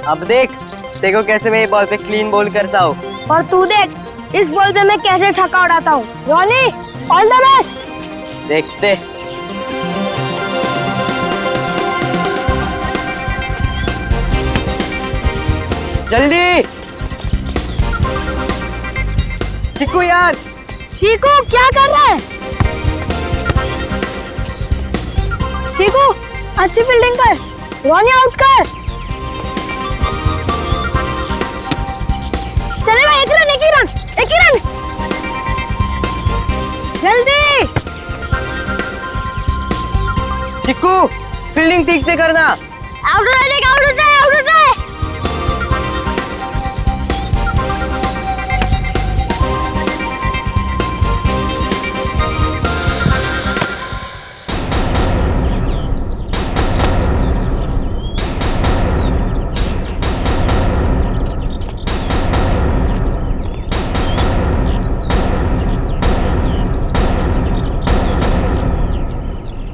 अब देख, देखो कैसे मैं ये बॉल पे क्लीन बॉल करता हूँ। और तू देख, इस बॉल पे मैं कैसे छक्का उड़ाता हूँ। Ronnie, all the best. देखते। जल्दी चिकू यार। चीकू क्या कर रहा है? चीकू अच्छी फील्डिंग कर, रॉनी आउट कर। चलेगा, एक ही रन। जल्दी चिकू फील्डिंग ठीक से करना। आउट हो जाए।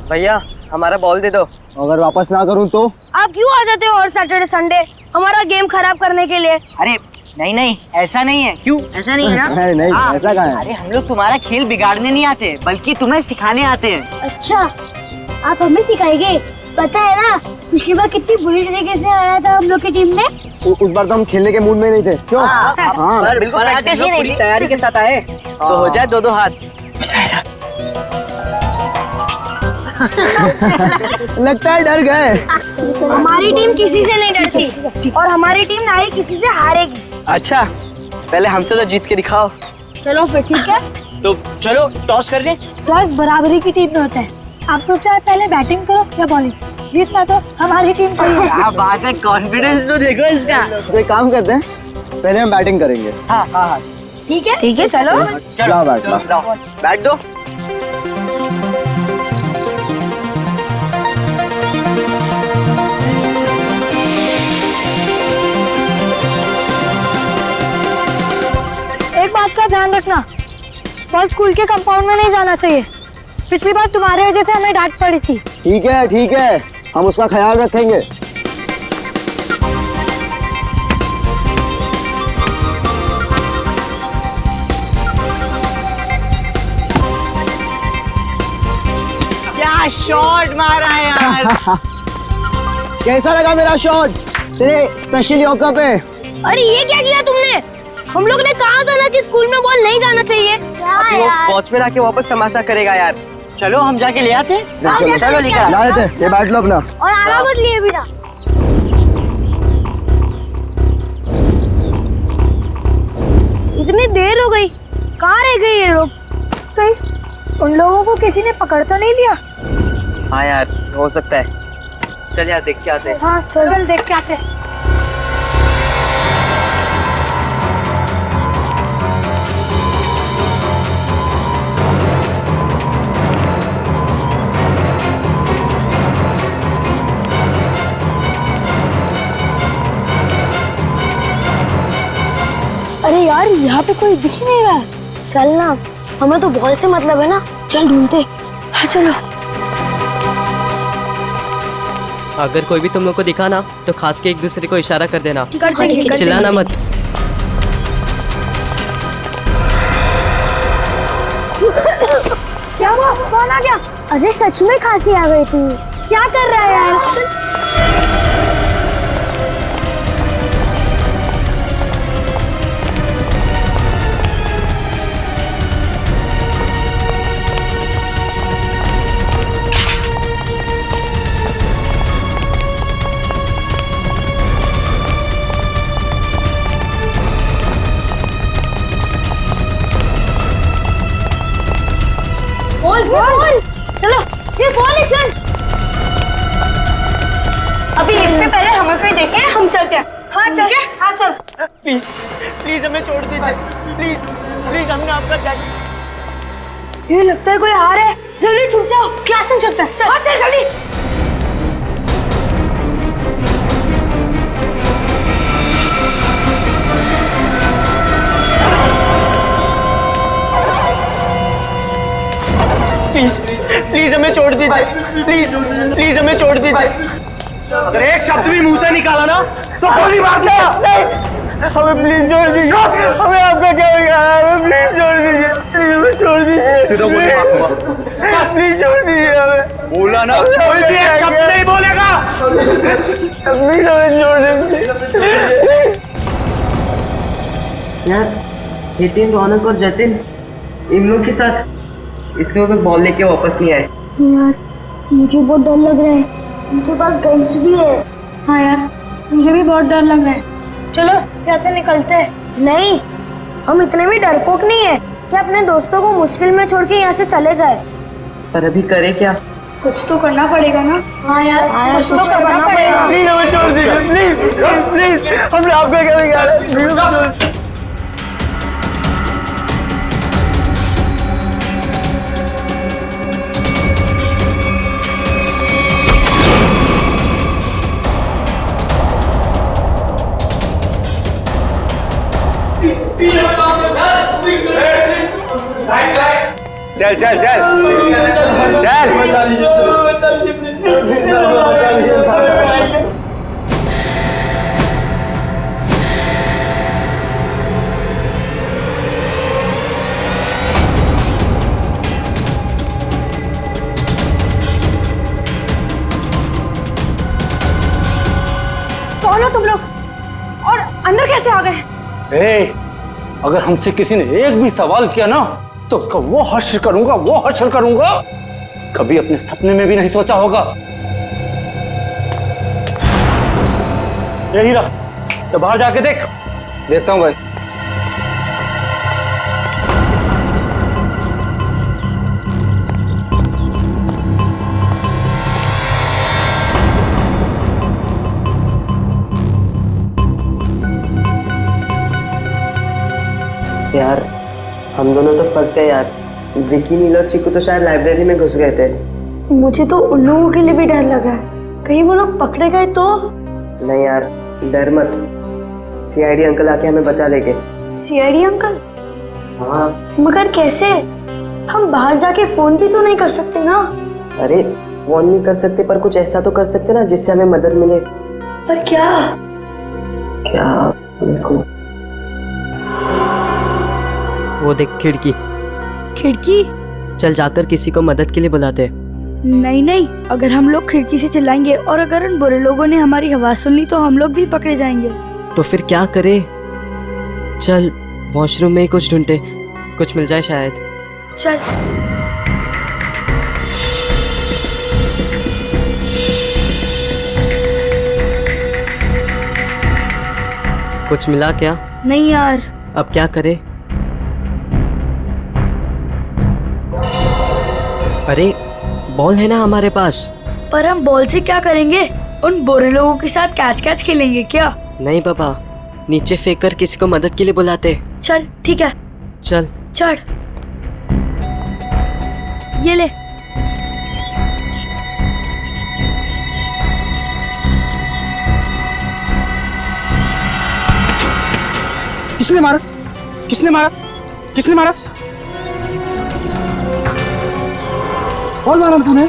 भैया हमारा बॉल दे दो। अगर वापस ना करूं तो? आप क्यों आ जाते हो हर सैटरडे संडे हमारा गेम खराब करने के लिए? अरे नहीं, ऐसा नहीं है। क्यों ऐसा नहीं है ना? नहीं, हाँ, ऐसा कहाँ है? अरे हम लोग तुम्हारा खेल बिगाड़ने नहीं आते, बल्कि तुम्हें सिखाने आते हैं। अच्छा, आप हमें सिखाएंगे? पता है ना पिछली बार कितनी बुरी तरीके से आया था हम लोग की टीम ने। उस बार तो हम खेलने के मूड में नहीं थे। क्यों? हाँ, बिल्कुल प्रैक्टिस ही नहीं थी, तैयारी के साथ आए तो हो जाए दो हाथ। लगता है डर गए। हमारी टीम किसी से नहीं डरती और हमारी टीम ना ही किसी से हारेगी। अच्छा पहले हमसे तो जीत के दिखाओ। चलो फिर ठीक है। तो चलो टॉस कर लें। टॉस बराबरी की टीम में होता है। आप तो चाहे पहले बैटिंग करो या बॉलिंग, जीतना तो हमारी टीम को ही है। क्या बात है, कॉन्फिडेंस तो देखो इसका। तो एक काम करते हैं, पहले हम बैटिंग करेंगे। हाँ ठीक है चलो। लाओ बैट, लाओ। बैट दो। एक बात का ध्यान रखना, बॉल स्कूल के कंपाउंड में नहीं जाना चाहिए। पिछली बार तुम्हारे वजह से हमें डांट पड़ी थी। ठीक है, हम उसका ख्याल रखेंगे। क्या शॉट मारा है यार। कैसा लगा मेरा शॉट तेरे स्पेशल यॉर्कर पे? अरे ये क्या किया तुमने? हम लोग ने कहा था ना कि स्कूल में बॉल नहीं जाना चाहिए। वो वॉचमैन आके वापस तमाशा करेगा यार। चलो हम जाके ले आते। चलो लेकर लाए थे, ये बैट लो अपना। और आराम मत लिए बिना। इतनी देर हो गई, कहाँ रह गए ये लोग? कहीं उन लोगों को किसी ने पकड़ तो नहीं लिया? हाँ यार हो सकता है। चल यार देख के आते हैं। हाँ चल देख के आते हैं। अरे यार यहाँ पे कोई दिख ही नहीं रहा। चल ना, हमें तो बॉल से मतलब है ना, चल ढूंढते। हाँ चलो। अगर कोई भी तुम लोग को दिखा ना तो खास के एक दूसरे को इशारा कर देना। चिल्लाना मत। क्या हुआ? कौन आ गया? अरे सच में खांसी आ गई थी। क्या कर रहा है यार? बॉल चलो, ये बॉल है। चल अभी इससे पहले हमें कोई देखे हम चलते हैं। हाँ चल। हाँ चल। प्लीज हमें छोड़ दीजिए। प्लीज हमने आपका जान। ये लगता है कोई आ रहा है। जल्दी छुप जाओ, क्लास में चलते हैं। चल हाँ चल जल्दी। प्लीज हमें छोड़ दीजिए। प्लीज हमें छोड़ दीजिए। अगर एक शब्द भी मुंह से निकाला ना तो गोली मार दे। हमें प्लीज छोड़ दीजिए, हमें आपका क्या बिगाड़ा है, हमें प्लीज छोड़ दीजिए, प्लीज छोड़ दीजिए, प्लीज छोड़ दीजिए हमें। बोला ना कोई भी एक शब्द नहीं बोलेगा, प्लीज हमें छोड़ दीजिए। यार नितिन, रौनक और जतिन इन लोग के साथ इसलिए वो बॉल लेके वापस नहीं आए। यार मुझे बहुत डर लग रहा है, उनके पास गन्स भी है। हाँ यार मुझे भी बहुत डर लग रहा है। चलो यहाँ से निकलते हैं। नहीं, हम इतने भी डरपोक नहीं है कि अपने दोस्तों को मुश्किल में छोड़ के यहाँ से चले जाए। पर अभी करे क्या? कुछ तो करना पड़ेगा ना। हाँ यार कुछ तो करना पड़ेगा। प्लीज हमें छोड़ दीजिए, प्लीज प्लीज, हमने आपका क्या बिगाड़ा है, प्लीज। चल चल चल चल। कौन हो तुम लोग और अंदर कैसे आ गए? अगर हमसे किसी ने एक भी सवाल किया ना तो उसका वो हश्र करूंगा, वो हश्र करूंगा कभी अपने सपने में भी नहीं सोचा होगा। ये हीरा, तो बाहर जाके देख। देखता हूँ भाई। यार हम दोनों तो फंस गए यार। विकी, नील और चीकू तो शायद लाइब्रेरी में घुस गए थे। मुझे तो उन लोगों के लिए भी डर लग रहा है, कहीं वो लोग पकड़े गए तो। नहीं यार, डर मत, सीआईडी अंकल आके हमें बचा लेंगे। CID uncle? हाँ। मगर कैसे? हम बाहर जाके फोन भी तो नहीं कर सकते ना। अरे फोन नहीं कर सकते पर कुछ ऐसा तो कर सकते ना जिससे हमें मदद मिले। पर क्या? क्या? देखो वो देख, खिड़की। खिड़की? चल जाकर किसी को मदद के लिए बुलाते। नहीं नहीं, अगर हम लोग खिड़की से चिल्लाएंगे और अगर उन बुरे लोगों ने हमारी आवाज सुन ली तो हम लोग भी पकड़े जाएंगे। तो फिर क्या करे? चल वॉशरूम में ही कुछ ढूंढते, कुछ मिल जाए शायद। चल। कुछ मिला क्या? नहीं यार। अब क्या करे? अरे बॉल है ना हमारे पास। पर हम बॉल से क्या करेंगे? उन बुरे लोगों के साथ कैच कैच खेलेंगे क्या? नहीं पापा, नीचे फेंक कर किसी को मदद के लिए बुलाते। चल ठीक है, चल चढ़। ये ले। किसने मारा? किसने मारा? किसने मारा? कौन मारा तूने?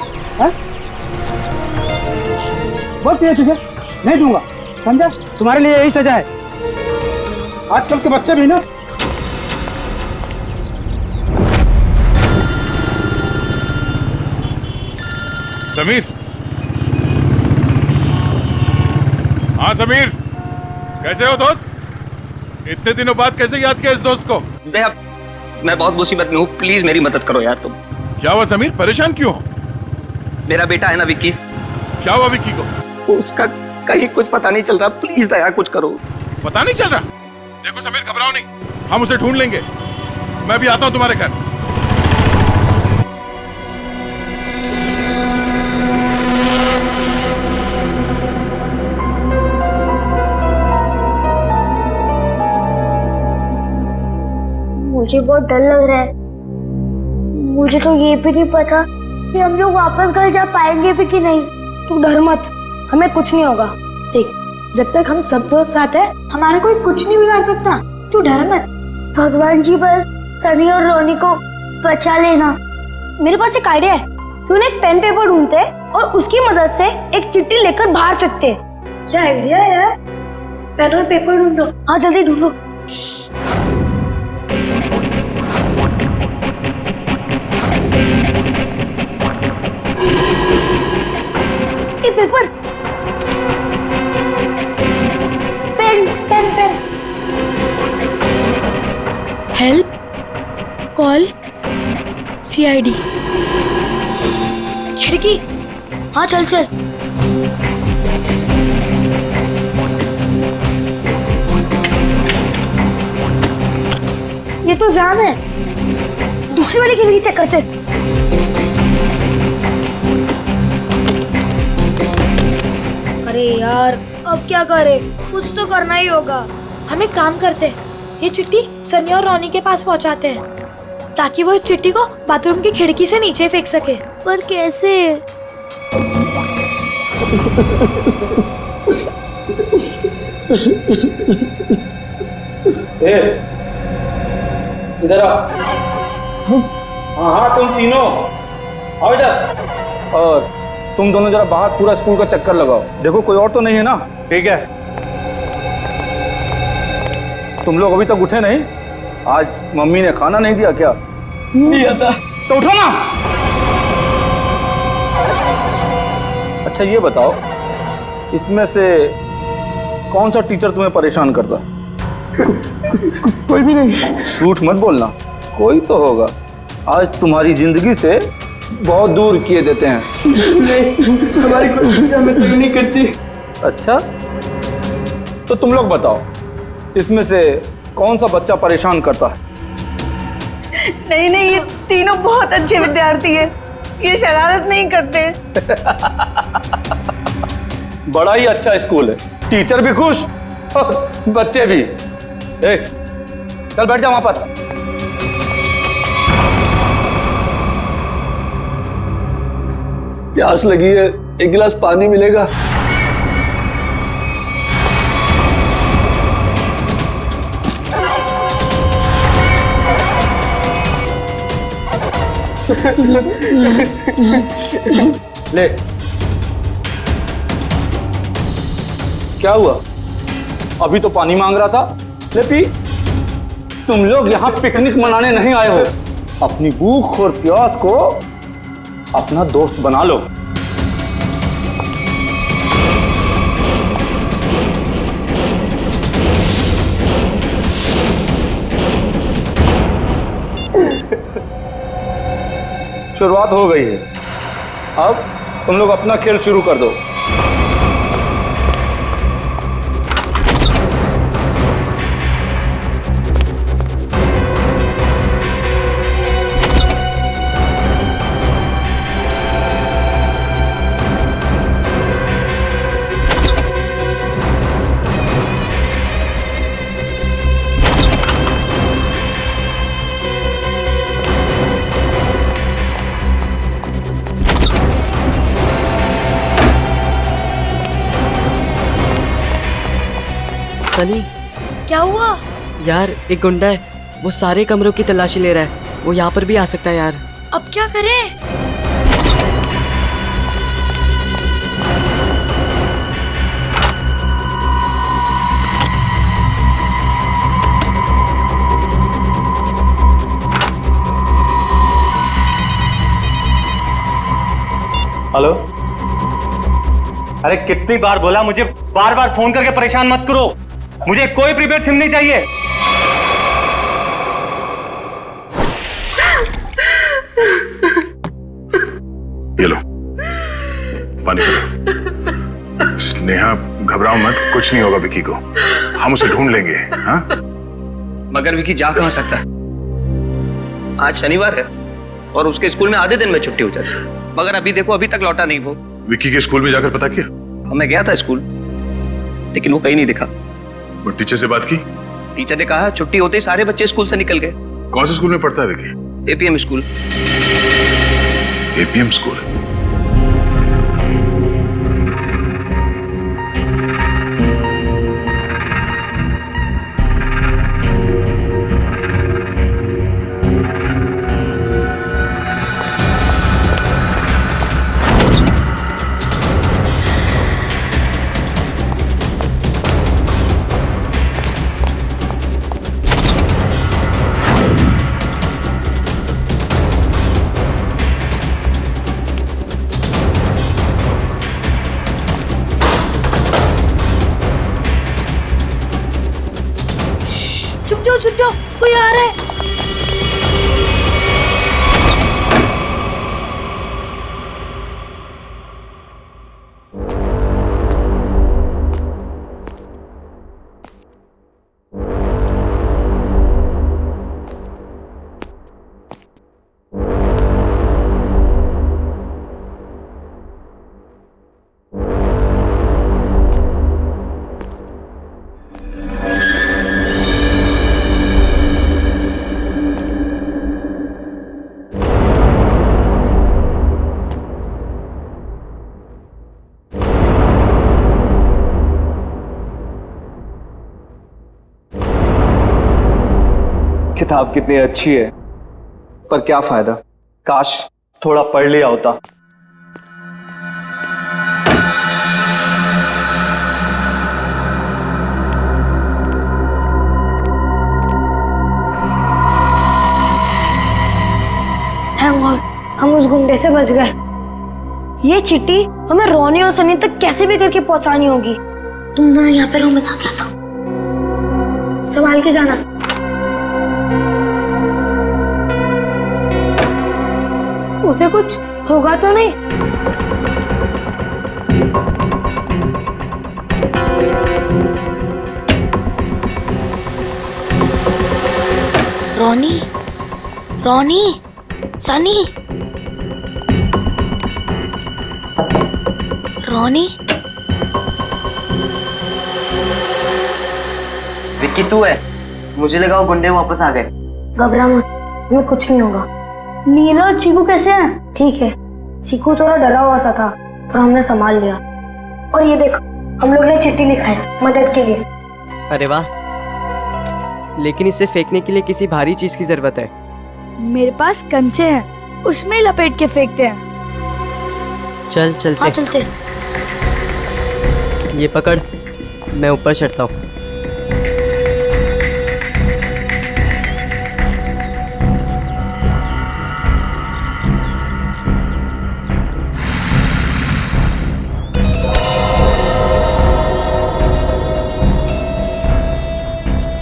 बहुत तेज तुझे नहीं दूंगा, समझा? तुम्हारे लिए यही सजा है। आजकल के बच्चे भी ना। समीर। हाँ समीर, कैसे हो दोस्त? इतने दिनों बाद कैसे याद किया इस दोस्त को? मैं बहुत मुसीबत में हूँ, प्लीज मेरी मदद करो यार तुम। क्या हुआ समीर, परेशान क्यों हो? मेरा बेटा है ना विक्की। क्या हुआ विक्की को? उसका कहीं कुछ पता नहीं चल रहा, प्लीज दया कुछ करो। पता नहीं चल रहा? देखो समीर, घबराओ नहीं, हम उसे ढूंढ लेंगे। मैं भी आता हूँ तुम्हारे घर। मुझे बहुत डर लग रहा है। मुझे तो ये भी नहीं पता कि हम लोग वापस घर जा पाएंगे भी कि नहीं। तू डर मत, हमें कुछ नहीं होगा। देख, जब तक हम सब दोस्त साथ हैं, हमारा कोई कुछ नहीं बिगाड़ सकता। तू डर मत। भगवान जी बस सनी और रोनी को बचा लेना। मेरे पास एक आइडिया है, क्यों ना एक पेन पेपर ढूंढते और उसकी मदद से एक चिट्ठी लेकर बाहर फेंकते। क्या आइडिया है यार। पेन और पेपर ढूंढो। हाँ जल्दी ढूंढो। ये paper, pen pen pen. Help call CID। खिड़की। हाँ चल चल। ये तो जाम है। दूसरी वाली खिड़की चेक करते। अरे यार अब क्या करें, कुछ तो करना ही होगा। हम एक काम करते हैं, ये चिट्ठी सनी और रोनी के पास पहुंचाते हैं ताकि वो इस चिट्ठी को बाथरूम की खिड़की से नीचे फेंक सके। पर कैसे? इधर आओ। हाँ हाँ तुम तीनों आओ इधर। और तुम दोनों जरा बाहर पूरा स्कूल का चक्कर लगाओ, देखो कोई और तो नहीं है ना। ठीक है। तुम लोग अभी तक उठे नहीं? आज मम्मी ने खाना नहीं दिया क्या? दिया था। तो उठो ना। अच्छा ये बताओ, इसमें से कौन सा टीचर तुम्हें परेशान करता है? कोई भी नहीं। झूठ मत बोलना, कोई तो होगा। आज तुम्हारी जिंदगी से बहुत दूर किए देते हैं। नहीं, हमारी कोई हमें तो नहीं करती। अच्छा तो तुम लोग बताओ, इसमें से कौन सा बच्चा परेशान करता है? नहीं नहीं, ये तीनों बहुत अच्छे विद्यार्थी हैं, ये शरारत नहीं करते। बड़ा ही अच्छा स्कूल है, टीचर भी खुश और बच्चे भी। चल बैठ जा वहां पर। प्यास लगी है, एक गिलास पानी मिलेगा? ले। क्या हुआ? अभी तो पानी मांग रहा था, ले पी। तुम लोग यहाँ पिकनिक मनाने नहीं आए हो, अपनी भूख और प्यास को अपना दोस्त बना लो। शुरुआत हो गई है, अब तुम लोग अपना खेल शुरू कर दो। सनी, क्या हुआ? यार एक गुंडा है, वो सारे कमरों की तलाशी ले रहा है। वो यहाँ पर भी आ सकता है यार। अब क्या करें? हेलो। अरे कितनी बार बोला, मुझे बार बार फोन करके परेशान मत करो। मुझे कोई प्रीपेड सिम नहीं चाहिए। ये लो पानी पीलो। स्नेहा घबराओ मत, कुछ नहीं होगा विकी को, हम उसे ढूंढ लेंगे। हाँ? मगर विकी जा कहाँ सकता है? आज शनिवार है और उसके स्कूल में आधे दिन में छुट्टी हो जाती है, मगर अभी देखो अभी तक लौटा नहीं वो। विकी के स्कूल में जाकर पता किया? मैं गया था स्कूल, लेकिन वो कहीं नहीं दिखा। वो टीचर से बात की? टीचर ने कहा छुट्टी होते ही सारे बच्चे स्कूल से निकल गए। कौन से स्कूल में पढ़ता है Vicky? APM school. APM school? छुप जाओ, कोई आ रहा है। किताब कितनी अच्छी है, पर क्या फायदा, काश थोड़ा पढ़ लिया होता। थैंक गॉड, हम उस गुंडे से बच गए। ये चिट्ठी हमें रोनी और सनी तक कैसे भी करके पहुंचानी होगी। तुम दोनों यहाँ पे रूम में जाके आता, संभाल के जाना। उसे कुछ होगा तो नहीं? रोनी, रोनी, सनी, रोनी। विक्की तू है? मुझे लगा वो गुंडे वापस आ गए। घबरा मत, हमें कुछ नहीं होगा। नीला और चीकू कैसे हैं? ठीक है, चीकू थोड़ा डरा हुआ सा था पर हमने संभाल लिया। और ये देखो, हम लोग ने चिट्ठी लिखा है मदद के लिए। अरे वाह, लेकिन इसे फेंकने के लिए किसी भारी चीज की जरूरत है। मेरे पास कंचे हैं, उसमें ही लपेट के फेंकते हैं। चल चलते। हाँ चलते। ये पकड़, मैं ऊपर चढ़ता हूँ।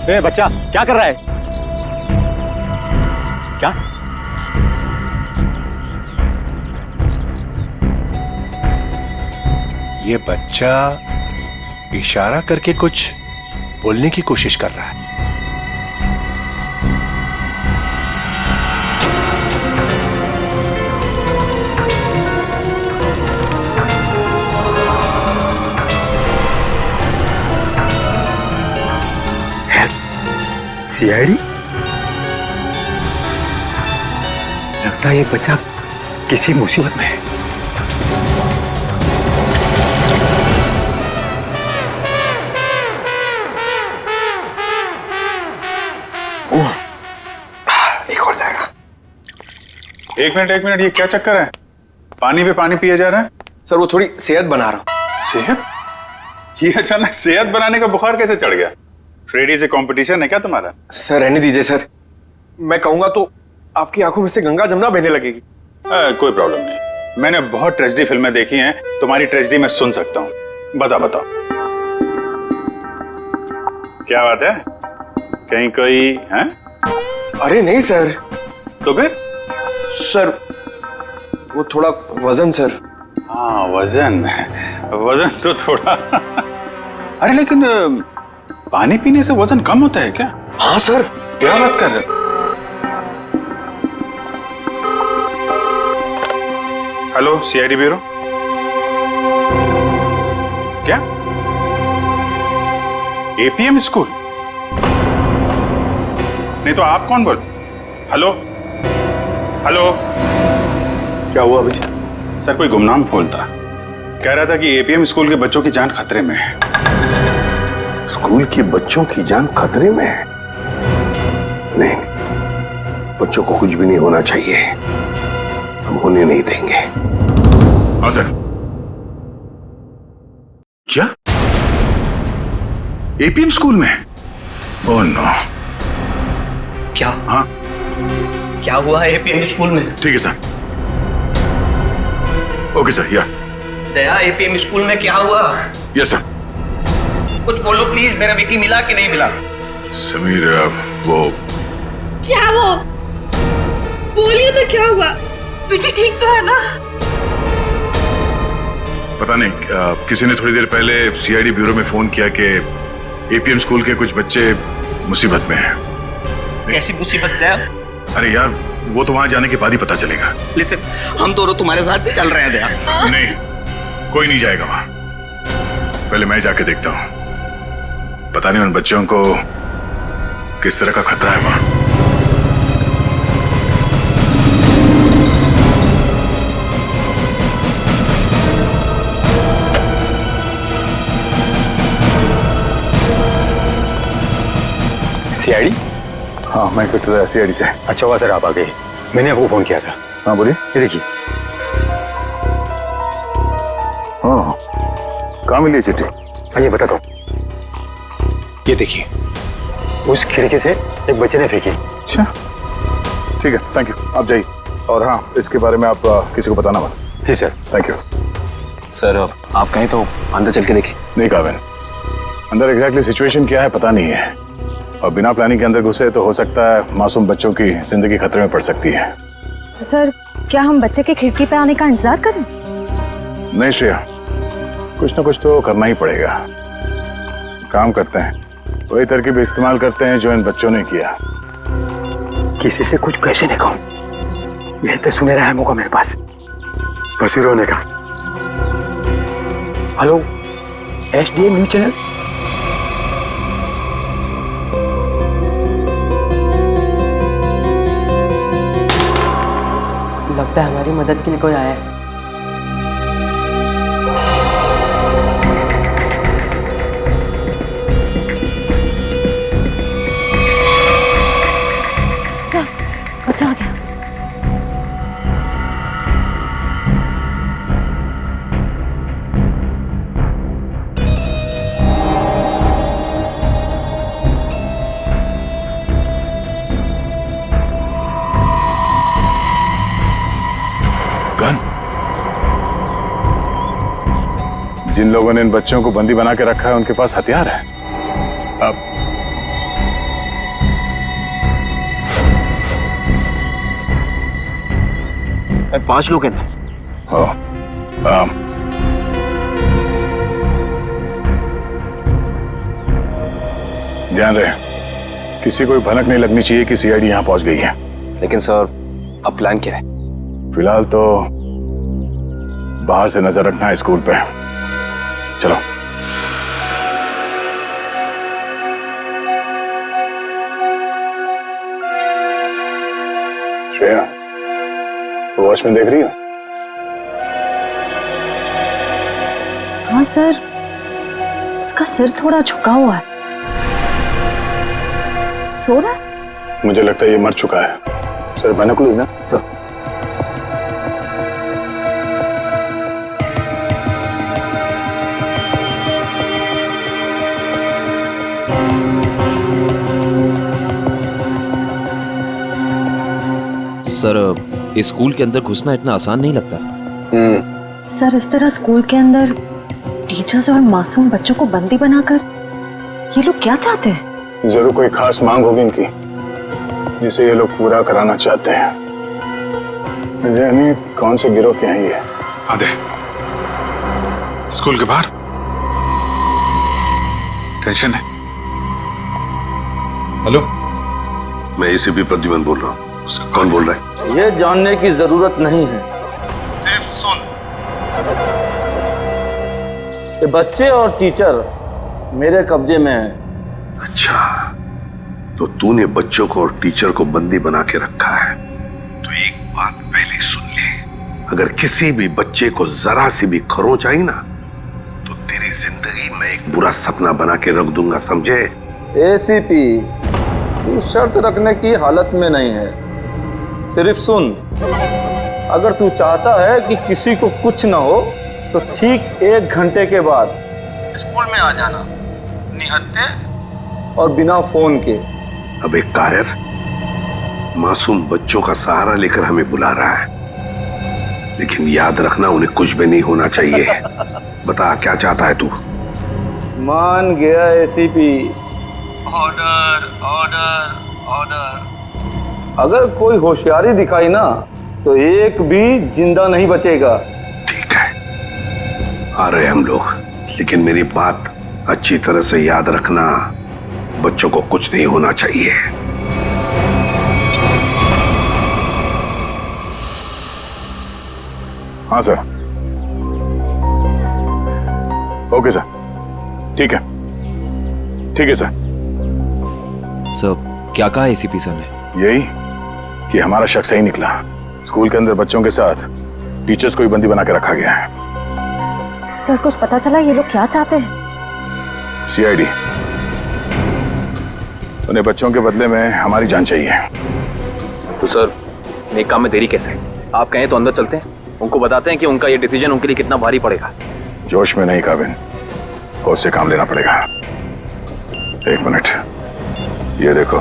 ए बच्चा, क्या कर रहा है? क्या? ये बच्चा इशारा करके कुछ बोलने की कोशिश कर रहा है। सीआईडी? लगता है ये बच्चा किसी मुसीबत में है। एक और जाएगा। एक मिनट, ये क्या चक्कर है? पानी पे पानी पिए जा रहा है? सर वो थोड़ी सेहत बना रहा हूं। सेहत? ये अचानक सेहत बनाने का बुखार कैसे चढ़ गया? फ्रेडी से कंपटीशन है क्या तुम्हारा? सर रहने दीजिए सर, मैं कहूंगा तो आपकी आंखों में से गंगा जमुना बहने लगेगी। कोई प्रॉब्लम नहीं, मैंने बहुत ट्रेजेडी फिल्में देखी हैं, तुम्हारी ट्रेजेडी मैं सुन सकता हूँ। बताओ क्या बात है? कहीं कोई है? अरे नहीं सर। तो फिर? सर वो थोड़ा वजन सर। हाँ वजन तो थोड़ा अरे लेकिन पानी पीने से वजन कम होता है क्या? हाँ सर। क्या बात कर रहे? Hello CID bureau. क्या? APM school? नहीं तो आप कौन बोल? हेलो क्या हुआ भैया? सर कोई गुमनाम फोन था, कह रहा था कि एपीएम स्कूल के बच्चों की जान खतरे में है। स्कूल के बच्चों की जान खतरे में है? नहीं, बच्चों को कुछ भी नहीं होना चाहिए, हम होने नहीं देंगे। हाँ सर। क्या? एपीएम स्कूल में? Oh no. क्या? हाँ क्या हुआ है एपीएम स्कूल में? ठीक है सर। Okay sir. या दया, एपीएम स्कूल में क्या हुआ? Yes sir. कुछ बोलो प्लीज, मेरा विकी मिला कि नहीं मिला? समीर वो क्या वो? बोलिए तो क्या हुआ? विकी ठीक तो है ना? पता नहीं किसी ने थोड़ी देर पहले सीआईडी ब्यूरो में फोन किया कि एपीएम स्कूल के कुछ बच्चे मुसीबत में हैं। कैसी मुसीबत है? अरे यार वो तो वहां जाने के बाद ही पता चलेगा। लिसन, हम दोनों तुम्हारे साथ चल रहे हैं दया। नहीं, कोई नहीं जाएगा वहां। पहले मैं जाके देखता हूं। पता नहीं उन बच्चों को किस तरह का खतरा है वहां। सीआईडी? हाँ, मैं इंस्पेक्टर सीआईडी से। अच्छा हुआ सर आप आ गए, मैंने आपको फोन किया था। हाँ बोलिए। ये देखिए। हाँ, कहाँ मिली चिट्ठी? आइए बताता हूँ। ये देखिए, उस खिड़की से एक बच्चे ने फेंकी। अच्छा, ठीक है, थैंक यू, आप जाइए। और हाँ, इसके बारे में आप किसी को बताना मत। जी सर। Thank you. सर आप कहें तो अंदर चल के देखें। नहीं काबिन, अंदर एग्जैक्टली सिचुएशन क्या है पता नहीं है, और बिना प्लानिंग के अंदर घुसे तो हो सकता है मासूम बच्चों की जिंदगी खतरे में पड़ सकती है। तो सर क्या हम बच्चे के खिड़की पे आने का इंतजार करें? नहीं श्रेया, कुछ ना कुछ तो करना ही पड़ेगा। काम करते हैं, वही तरकीब इस्तेमाल करते हैं जो इन बच्चों ने किया। किसी से कुछ कैसे नहीं कहूं, यही तो सुनहरा है मौका मेरे पास बसी रोने का। Hello, SDM news channel. लगता है हमारी मदद के लिए कोई आया है। सर, बच्चा आ गया। गन? जिन लोगों ने इन बच्चों को बंदी बना के रखा है उनके पास हथियार है। अब सर 5 लोग हैं। ध्यान रहे, किसी को भनक नहीं लगनी चाहिए कि सीआईडी यहाँ पहुंच गई है। लेकिन सर अब प्लान क्या है? फिलहाल तो बाहर से नजर रखना है स्कूल पे। चलो। श्रेया, वॉच में देख रही हो? हाँ सर, उसका सिर थोड़ा झुका हुआ है। सो रहा है? मुझे लगता है ये मर चुका है। सर बाइनोकुलर ना सर। सर स्कूल के अंदर घुसना इतना आसान नहीं लगता। सर इस तरह स्कूल के अंदर टीचर्स और मासूम बच्चों को बंदी बनाकर ये लोग क्या चाहते हैं? जरूर कोई खास मांग होगी इनकी जिसे ये लोग पूरा कराना चाहते हैं। यानी कौन से गिरोह के हैं ये? आधे स्कूल के बाहर टेंशन है। हेलो, मैं एसीपी प्रद्युमन बोल रहा हूँ। कौन बोल रहा है? ये जानने की जरूरत नहीं है, सिर्फ सुन। ये बच्चे और टीचर मेरे कब्जे में हैं। अच्छा, तो तूने बच्चों को और टीचर को बंदी बना के रखा है। तो एक बात पहले सुन ले, अगर किसी भी बच्चे को जरा सी भी खरोंच आई ना तो तेरी जिंदगी में एक बुरा सपना बना के रख दूंगा, समझे? एसीपी, तू शर्त रखने की हालत में नहीं है। सिर्फ सुन, अगर तू चाहता है कि किसी को कुछ ना हो तो ठीक 1 घंटे के बाद स्कूल में आ जाना, निहत्थे और बिना फोन के। अब एक कायर मासूम बच्चों का सहारा लेकर हमें बुला रहा है, लेकिन याद रखना उन्हें कुछ भी नहीं होना चाहिए। बता क्या चाहता है तू? मान गया एसीपी, ऑर्डर ऑर्डर ऑर्डर। अगर कोई होशियारी दिखाई ना तो एक भी जिंदा नहीं बचेगा। ठीक है, आ रहे हम लोग, लेकिन मेरी बात अच्छी तरह से याद रखना, बच्चों को कुछ नहीं होना चाहिए। हाँ सर। ओके सर, ठीक है, ठीक है सर। सर क्या कहा एसीपी सर ने? यही कि हमारा शक सही निकला। स्कूल के अंदर बच्चों के साथ टीचर्स को ही बंदी बना के रखा गया है। सर कुछ पता चला ये लोग क्या चाहते हैं? सीआईडी। उन्हें बच्चों के बदले में हमारी जान चाहिए। तो सर नेक काम में देरी कैसे? आप कहें तो अंदर चलते हैं, उनको बताते हैं कि उनका ये डिसीजन उनके लिए कितना भारी पड़ेगा। जोश में नहीं काबिन, होश से काम लेना पड़ेगा। एक मिनट, ये देखो,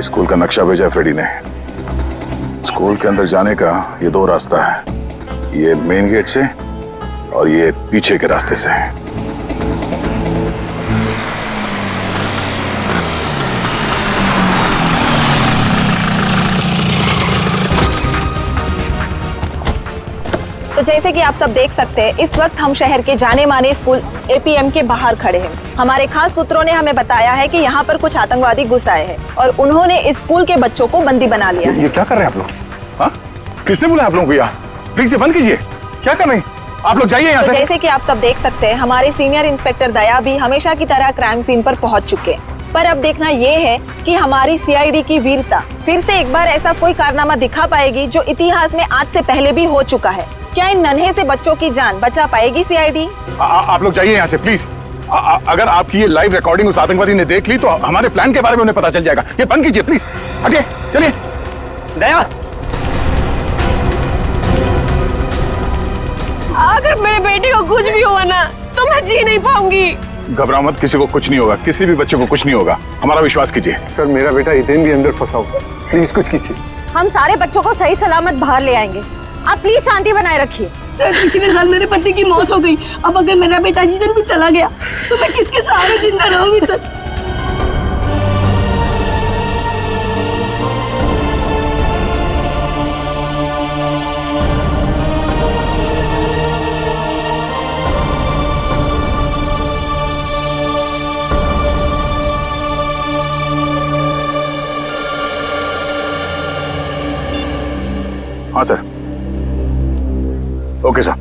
स्कूल का नक्शा भेजा है फ्रेडी ने। स्कूल के अंदर जाने का ये दो रास्ता है, ये मेन गेट से और ये पीछे के रास्ते से। तो जैसे कि आप सब देख सकते हैं, इस वक्त हम शहर के जाने माने स्कूल एपीएम के बाहर खड़े हैं। हमारे खास सूत्रों ने हमें बताया है कि यहाँ पर कुछ आतंकवादी घुस आए हैं और उन्होंने इस स्कूल के बच्चों को बंदी बना लिया है। ये क्या कर रहे हैं आप लोग? हाँ? किसने बोला आप लोगों को यहाँ? प्लीज ये बंद कीजिए। क्या कर रहे हैं आप लोग? जाइए यहाँ तो से। जैसे कि आप सब देख सकते हैं, हमारे सीनियर इंस्पेक्टर दया भी हमेशा की तरह क्राइम सीन पर पहुंच चुके हैं। पर अब देखना ये है कि हमारी सीआईडी की वीरता फिर से एक बार ऐसा कोई कारनामा दिखा पाएगी जो इतिहास में आज से पहले भी हो चुका है। क्या इन नन्हे से बच्चों की जान बचा पाएगी सीआईडी? आप लोग जाइए यहाँ से प्लीज। अगर आपकी ये लाइव रिकॉर्डिंग उस आतंकवादी ने देख ली तो हमारे प्लान के बारे में उन्हें पता चल जाएगा। ये बंद कीजिए प्लीज। हटिए, चलिए। दया, अगर मेरे बेटे को कुछ भी हुआ ना तो मैं जी नहीं पाऊंगी। घबराओ मत, किसी को कुछ नहीं होगा, किसी भी बच्चे को कुछ नहीं होगा, हमारा विश्वास कीजिए। सर मेरा बेटा इतने भी अंदर फंसा हुआ, प्लीज कुछ कीजिए। हम सारे बच्चों को सही सलामत बाहर ले आएंगे, आप प्लीज शांति बनाए रखिए। सर पिछले साल मेरे पति की मौत हो गई, अब अगर मेरा बेटा जिस दिन भी चला गया तो मैं किसके सहारे जिंदा रहूंगी सर? हाँ सर। ओके सर,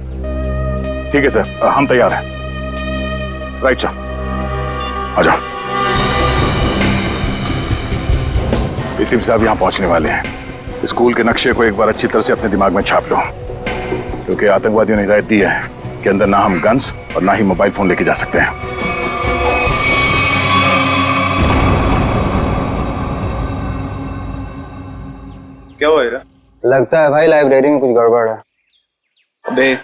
ठीक है सर, हम तैयार हैं। राइट सर, आ जाओ। एसीपी साहब यहाँ पहुंचने वाले हैं। स्कूल के नक्शे को एक बार अच्छी तरह से अपने दिमाग में छाप लो, क्योंकि आतंकवादियों ने हिदायत दी है कि अंदर ना हम गन्स और ना ही मोबाइल फोन लेके जा सकते हैं। क्या हुआ हीरा? लगता है भाई लाइब्रेरी में कुछ गड़बड़ है। अबे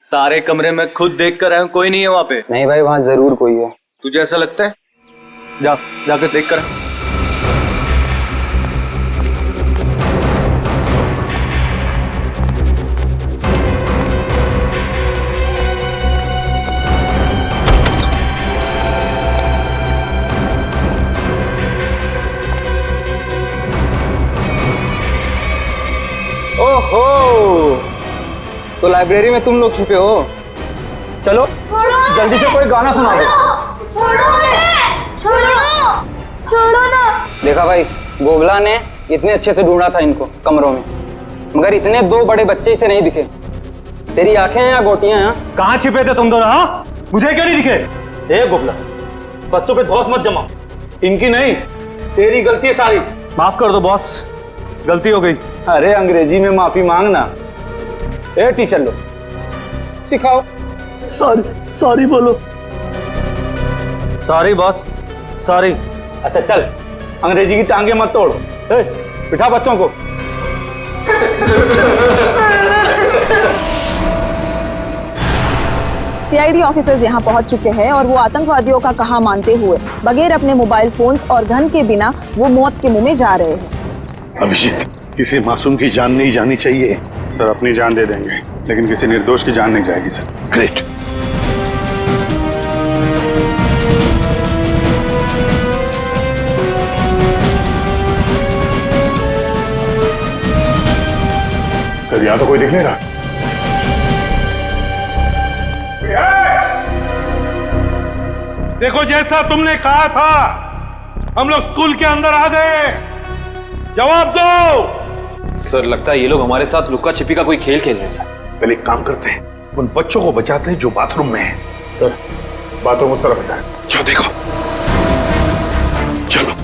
सारे कमरे में खुद देख कर आया हूं, कोई नहीं है वहाँ पे। नहीं भाई, वहाँ जरूर कोई है। तुझे ऐसा लगता है? जाकर देख कर। ओहो, तो लाइब्रेरी में तुम लोग छुपे हो? चलो जल्दी से कोई गाना सुना दो। छोड़ो ना। देखा भाई, गोबला ने इतने अच्छे से ढूंढा था इनको कमरों में, मगर इतने दो बड़े बच्चे इसे नहीं दिखे। तेरी आंखें हैं या गोटियां हैं? कहाँ छिपे थे तुम दोनों? हाँ, मुझे क्यों नहीं दिखे? ए गोबला, बच्चों पे धौंस मत जमा, इनकी नहीं तेरी गलती है सारी। माफ कर दो बॉस, गलती हो गई। अरे अंग्रेजी में माफी मांगना। ए टीचर लोग सिखाओ। सॉरी बोलो। Sorry boss, sorry. अच्छा चल, अंग्रेजी की टांगे मत तोड़। ए, बिठा बच्चों को। सीआईडी ऑफिसर्स यहाँ पहुँच चुके हैं और वो आतंकवादियों का कहा मानते हुए बगैर अपने मोबाइल फोन और गन के बिना वो मौत के मुंह में जा रहे हैं। अभिजीत, किसी मासूम की जान नहीं जानी चाहिए। सर अपनी जान दे देंगे, लेकिन किसी निर्दोष की जान नहीं जाएगी सर। ग्रेट। यहाँ तो कोई दिख नहीं रहा। देखो, जैसा तुमने कहा था, हम लोग स्कूल के अंदर आ गए। जवाब दो। सर लगता है ये लोग हमारे साथ लुक्का छिपी का कोई खेल खेल रहे हैं सर। पहले एक काम करते हैं, उन बच्चों को बचाते हैं जो बाथरूम में है। सर बाथरूम उस तरफ है सर। जाओ देखो, चलो।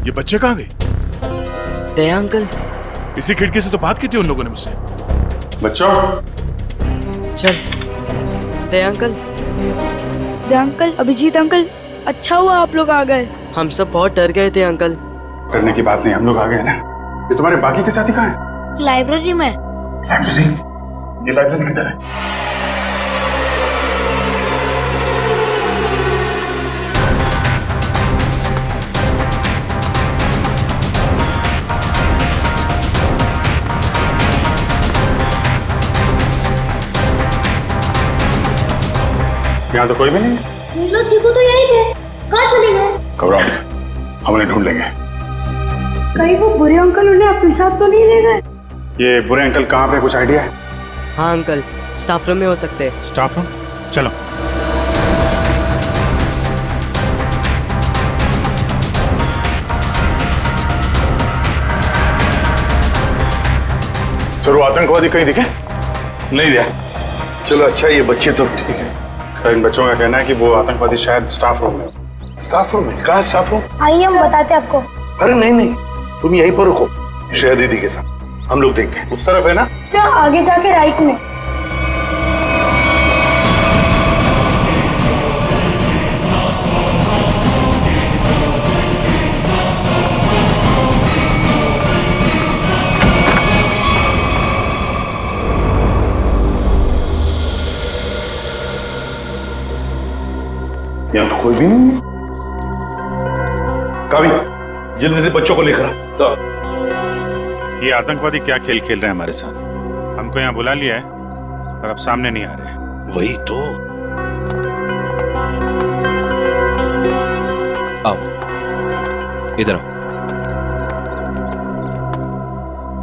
ये बच्चे कहाँ गए? दया अंकल। इसी खिड़की से तो बात की थी उन लोगों ने मुझसे। बच्चों चल। दया अंकल। दया अंकल, अभिजीत अंकल, अच्छा हुआ आप लोग आ गए। हम सब बहुत डर गए थे अंकल। डरने की बात नहीं, हम लोग आ गए ना। ये तुम्हारे बाकी के साथी कहाँ हैं? लाइब्रेरी में। लाइब्रेरी? ये लाइब्रेरी किधर है? यहाँ तो कोई भी नहीं। नीलो चीकू तो यही थे, कहाँ चले गए? घबराओ मत, हम उन्हें ढूंढ लेंगे। कहीं वो बुरे अंकल उन्हें अपने साथ तो नहीं ले गए? ये बुरे अंकल कहाँ पे, कुछ आइडिया है? हाँ अंकल, स्टाफ रूम में हो सकते हैं। Staff room? चलो। सर, आतंकवादी कहीं दिखे? नहीं दिया। चलो अच्छा, ये बच्चे तो ठीक है। सर, इन बच्चों का कहना है कि वो आतंकवादी शायद स्टाफ रूम में। स्टाफ रूम में? कहाँ स्टाफ रूम? आइए हम बताते हैं आपको। अरे नहीं नहीं, तुम यहीं पर रुको, श्रेया दीदी के साथ हम लोग देखते हैं। उस तरफ है ना? अच्छा, आगे जाके राइट में। यहाँ तो कोई भी नहीं है। कावी, जल्दी से बच्चों को लेकर आ। सर, ये आतंकवादी क्या खेल खेल रहे हैं हमारे साथ? हमको यहाँ बुला लिया है पर अब सामने नहीं आ रहे। वही तो। आओ इधर आओ।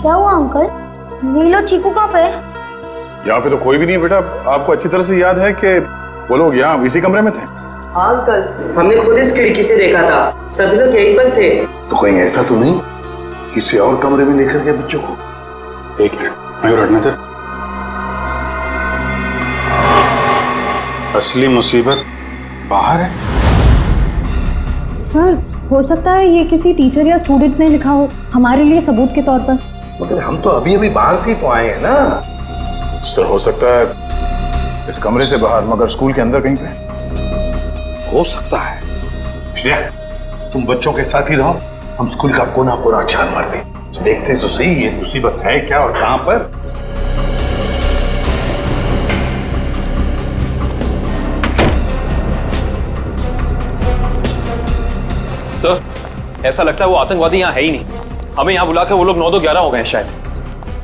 क्या हुआ अंकल? नीलो चीकू कहाँ पे? यहाँ पे तो कोई भी नहीं है बेटा। आपको अच्छी तरह से याद है कि वो लोग यहाँ इसी कमरे में थे? हाँ अंकल, हमने खुद इस खिड़की से देखा था, सभी लोग यहीं पर थे। तो कहीं ऐसा तो नहीं किसी और कमरे में लेकर गए बच्चों को? एक मिनट, मयूर हटना सर। असली मुसीबत बाहर है। सर, हो सकता है ये किसी टीचर या स्टूडेंट ने लिखा हो हमारे लिए सबूत के तौर पर। मगर हम तो अभी अभी बाहर से ही तो आए हैं ना। सर, हो सकता है इस कमरे से बाहर, मगर स्कूल के अंदर कहीं पे हो सकता है। श्रेया, तुम बच्चों के साथ ही रहो, हम स्कूल का कोना कोना छान मारते, देखते तो सही ये मुसीबत है क्या और कहां पर। सर, ऐसा लगता है वो आतंकवादी यहाँ है ही नहीं। हमें यहाँ बुला के वो लोग 9-11 हो गए हैं शायद।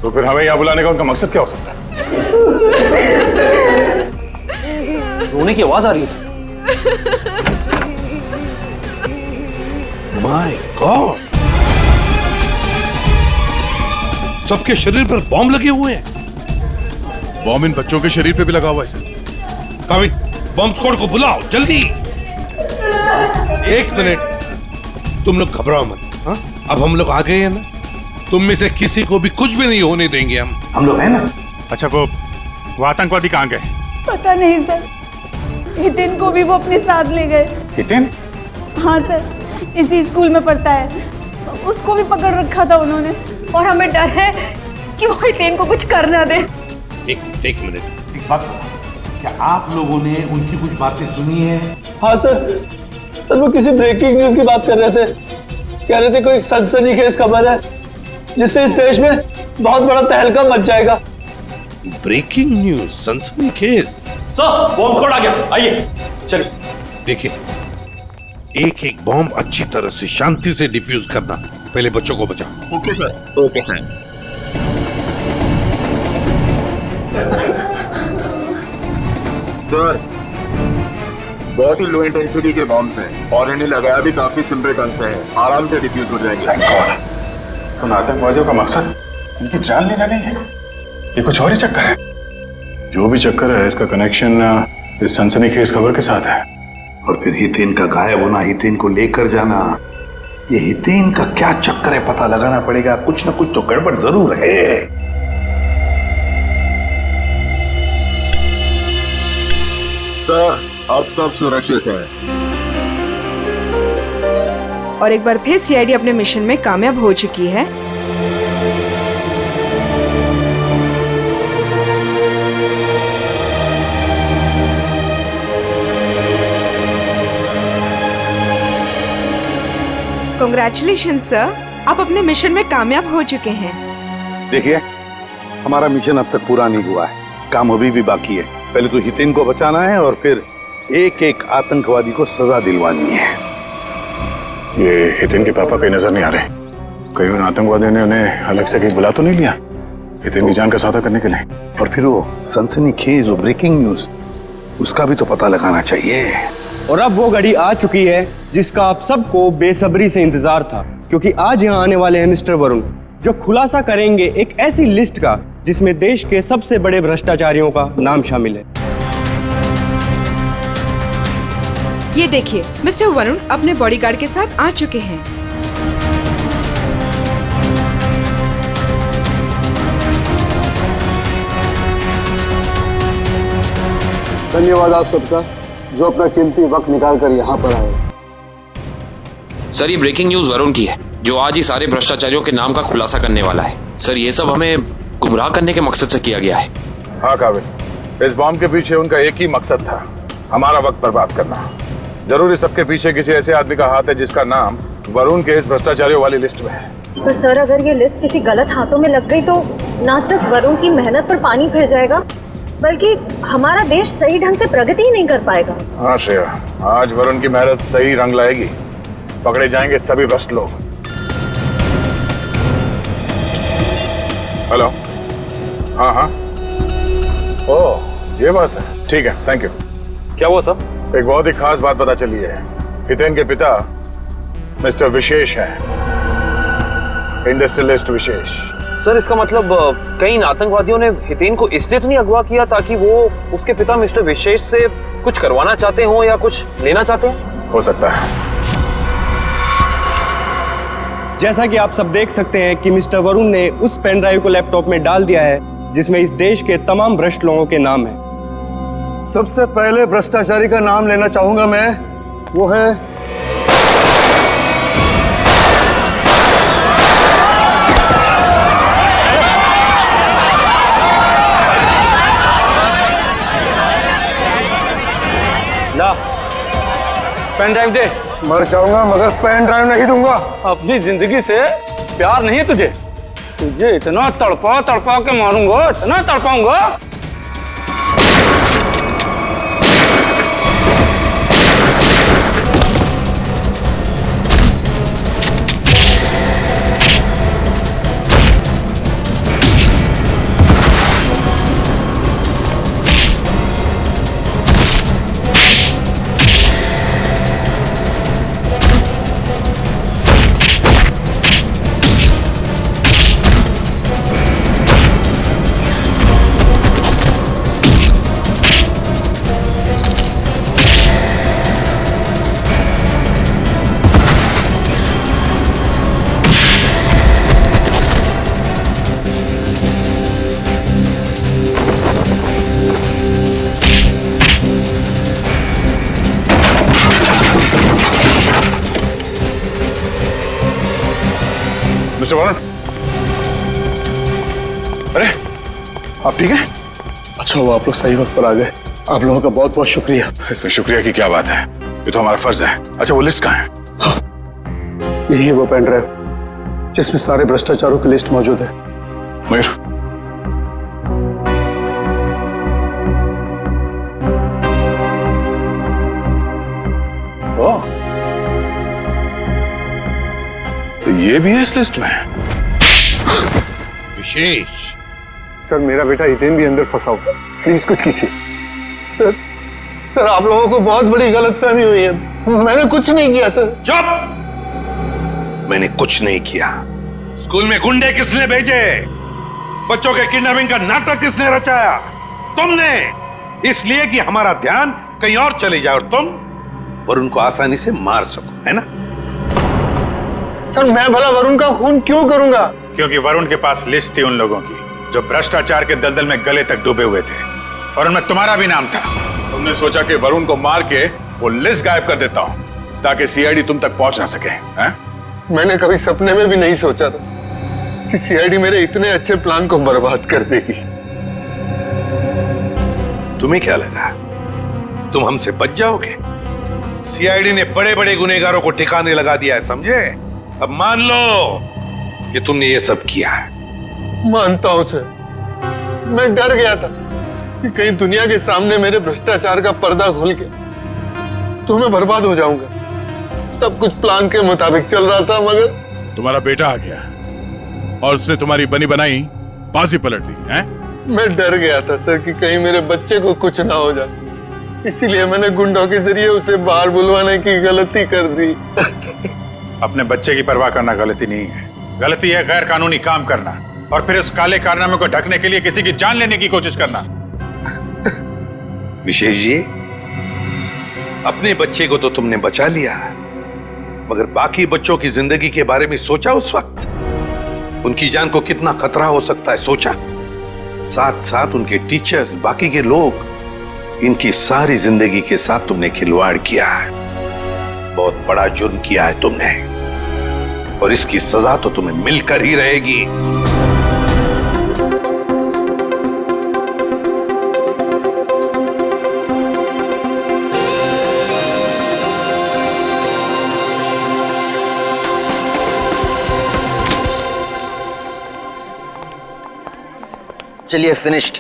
तो फिर हमें यहाँ बुलाने का उनका मकसद क्या हो सकता है? रोने की आवाज आ रही है सर। माय गॉड, सबके शरीर पर बॉम्ब लगे हुए हैं। बॉम्ब इन बच्चों के शरीर पे भी लगा हुआ है सर। काविद, बॉम्ब स्क्वाड को बुलाओ जल्दी। एक मिनट, तुम लोग घबराओ मत। हाँ, अब हम लोग आ गए हैं ना, तुम में से किसी को भी कुछ भी नहीं होने देंगे हम लोग हैं ना। अच्छा, वो आतंकवादी कहाँ गए? पता नहीं सर, हितेन को भी वो अपने साथ ले गए। हितेन? हाँ सर, इसी स्कूल में पढ़ता है, उसको भी पकड़ रखा था उन्होंने। और हमें डर है कि वो हितेन को कुछ कर ना दे। एक मिनट, एक बात बताओ, क्या आप लोगों ने उनकी कुछ बातें सुनी है? हाँ सर, वो किसी ब्रेकिंग न्यूज की बात कर रहे थे। कह रहे थे कोई सनसनीखेज खबर है जिससे इस देश में बहुत बड़ा तहलका मच जाएगा। ब्रेकिंग न्यूज, सनसनीखेज? सर, बॉम्ब स्क्वाड आ गया, आइए चलिए। देखिए, एक एक बॉम्ब अच्छी तरह से शांति से डिफ्यूज करना। पहले बच्चों को बचाओ। Okay sir. Okay sir. Sir, बहुत ही लो इंटेंसिटी के बॉम्ब्स हैं और इन्हें लगाया भी काफी सिंपल ढंग से है, आराम से डिफ्यूज हो जाएंगे। उन आतंकवादियों का मकसद इनकी जान लेना नहीं है, ये कुछ और ही चक्कर है। जो भी चक्कर है, इसका कनेक्शन इस सनसनीखेज खबर के साथ है। और फिर हितेन का गायब होना, हितेन को लेकर जाना, ये हितेन का क्या चक्कर है पता लगाना पड़ेगा। कुछ ना कुछ तो गड़बड़ जरूर है। सर, अब सब सुरक्षित है। और एक बार फिर सीआईडी अपने मिशन में कामयाब हो चुकी है। कांग्रेचुलेशन सर, आप अपने मिशन में कामयाब हो चुके हैं। देखिए, हमारा मिशन अब तक पूरा नहीं हुआ है, काम अभी भी बाकी है। पहले तो हितेन को बचाना है और फिर एक एक आतंकवादी को सजा दिलवानी है। ये हितेन के पापा कहीं नजर नहीं आ रहे। कहीं उन आतंकवादियों ने उन्हें अलग से कहीं बुला तो नहीं लिया हितेन की जान का सौदा करने के लिए? और फिर वो सनसनीखेज, वो ब्रेकिंग न्यूज, उसका भी तो पता लगाना चाहिए। और अब वो घड़ी आ चुकी है जिसका आप सबको बेसब्री से इंतजार था, क्योंकि आज यहाँ आने वाले हैं मिस्टर वरुण, जो खुलासा करेंगे एक ऐसी लिस्ट का जिसमें देश के सबसे बड़े भ्रष्टाचारियों का नाम शामिल है। ये देखिए, मिस्टर वरुण अपने बॉडीगार्ड के साथ आ चुके हैं। धन्यवाद आप सबका जो अपना कीमती वक्त निकाल कर यहाँ पर आए। सर, ये ब्रेकिंग न्यूज वरुण की है, जो आज ही सारे भ्रष्टाचारियों के नाम का खुलासा करने वाला है। सर, ये सब हमें गुमराह करने के मकसद से किया गया है। हाँ काबिल, इस बॉम्ब के पीछे उनका एक ही मकसद था, हमारा वक्त बर्बाद करना। जरूर इस सबके पीछे किसी ऐसे आदमी का हाथ है जिसका नाम वरुण के इस भ्रष्टाचारियों वाली लिस्ट में है। तो सर, अगर ये लिस्ट किसी गलत हाथों में लग गई तो ना सिर्फ वरुण की मेहनत पर पानी फिर जाएगा, बल्कि हमारा देश सही ढंग से प्रगति ही नहीं कर पाएगा। हाँ श्रेया, आज वरुण की मेहनत सही रंग लाएगी। पकड़े जाएंगे सभी भ्रष्ट लोग। हेलो, हाँ हाँ, ओह ये बात है, ठीक है, थैंक यू। क्या हुआ सर? एक बहुत ही खास बात पता चली है। हितेन के पिता मिस्टर विशेष हैं, इंडस्ट्रियलिस्ट विशेष। सर, इसका मतलब कई आतंकवादियों ने हितेन को इसलिए तो नहीं अगवा किया ताकि वो उसके पिता मिस्टर विशेष से कुछ करवाना चाहते हो या कुछ लेना चाहते हैं? हो सकता है। जैसा कि आप सब देख सकते हैं कि मिस्टर वरुण ने उस पेन ड्राइव को लैपटॉप में डाल दिया है जिसमें इस देश के तमाम भ्रष्ट लोगों के नाम है। सबसे पहले भ्रष्टाचारी का नाम लेना चाहूंगा मैं, वो है ला, पेन ड्राइव दे। मर जाऊंगा मगर पेन ड्राइव नहीं दूंगा। अपनी जिंदगी से प्यार नहीं है तुझे? तुझे इतना तड़पा तड़पा के मारूंगा, इतना तड़पाऊंगा। मिस्टर वरुण, अरे आप ठीक हैं? अच्छा हुआ आप लोग सही वक्त पर आ गए। आप लोगों का बहुत बहुत शुक्रिया। इसमें शुक्रिया की क्या बात है, ये तो हमारा फर्ज है। अच्छा वो लिस्ट कहाँ है? यही है वो पेन ड्राइव जिसमें सारे भ्रष्टाचारों की लिस्ट मौजूद है। मयूर तो ये भी है इस लिस्ट में? विशेष सर मेरा बेटा हितेन भी अंदर फंसा हुआ, प्लीज कुछ कीजिए। सर सर आप लोगों को बहुत बड़ी गलतफहमी हुई है, मैंने कुछ नहीं किया सर। चुप! मैंने कुछ नहीं किया। स्कूल में गुंडे किसने भेजे? बच्चों के किडनैपिंग का नाटक किसने रचाया? तुमने। इसलिए कि हमारा ध्यान कहीं और चले जाए और तुम वरुण को आसानी से मार सको, है ना? सर मैं भला वरुण का खून क्यों करूंगा? क्योंकि वरुण के पास लिस्ट थी उन लोगों की जो भ्रष्टाचार के दलदल में गले तक डूबे हुए थे, और उनमें तुम्हारा भी नाम था। तुमने सोचा कि वरुण को मार के वो लिस्ट गायब कर देता हूं ताकि सीआईडी तुम तक पहुंच ना सके, हैं? मैंने कभी सपने में भी नहीं सोचा था कि सीआईडी मेरे इतने अच्छे प्लान को बर्बाद कर देगी। तुम्हें क्या लगा तुम हमसे बच जाओगे? सीआईडी ने बड़े बड़े गुनहगारों को ठिकाने लगा दिया है, समझे? अब मान लो कि तुमने ये सब किया है। मानता हूं सर, मैं डर गया था कि कहीं दुनिया के सामने मेरे भ्रष्टाचार का पर्दा खुल गया तो मैं बर्बाद हो जाऊंगा। सब कुछ प्लान के मुताबिक चल रहा था, मगर तुम्हारा बेटा आ गया और उसने तुम्हारी बनी बनाई बाजी पलट दी, हैं? मैं डर गया था सर कि कहीं मेरे बच्चे को कुछ ना हो जाए, इसीलिए मैंने गुंडों के जरिए उसे बाहर बुलवाने की गलती कर दी। अपने बच्चे की परवाह करना गलती नहीं है, गलती है गैर कानूनी काम करना और फिर उस काले कारनामे को ढकने के लिए किसी की जान लेने की कोशिश करना। विशेष जी, अपने बच्चे को तो तुमने बचा लिया, मगर बाकी बच्चों की जिंदगी के बारे में सोचा? उस वक्त उनकी जान को कितना खतरा हो सकता है सोचा? साथ साथ उनके टीचर्स, बाकी के लोग, इनकी सारी जिंदगी के साथ तुमने खिलवाड़ किया है। बहुत बड़ा जुर्म किया है तुमने, और इसकी सजा तो तुम्हें मिलकर ही रहेगी। चलिए फिनिश्ड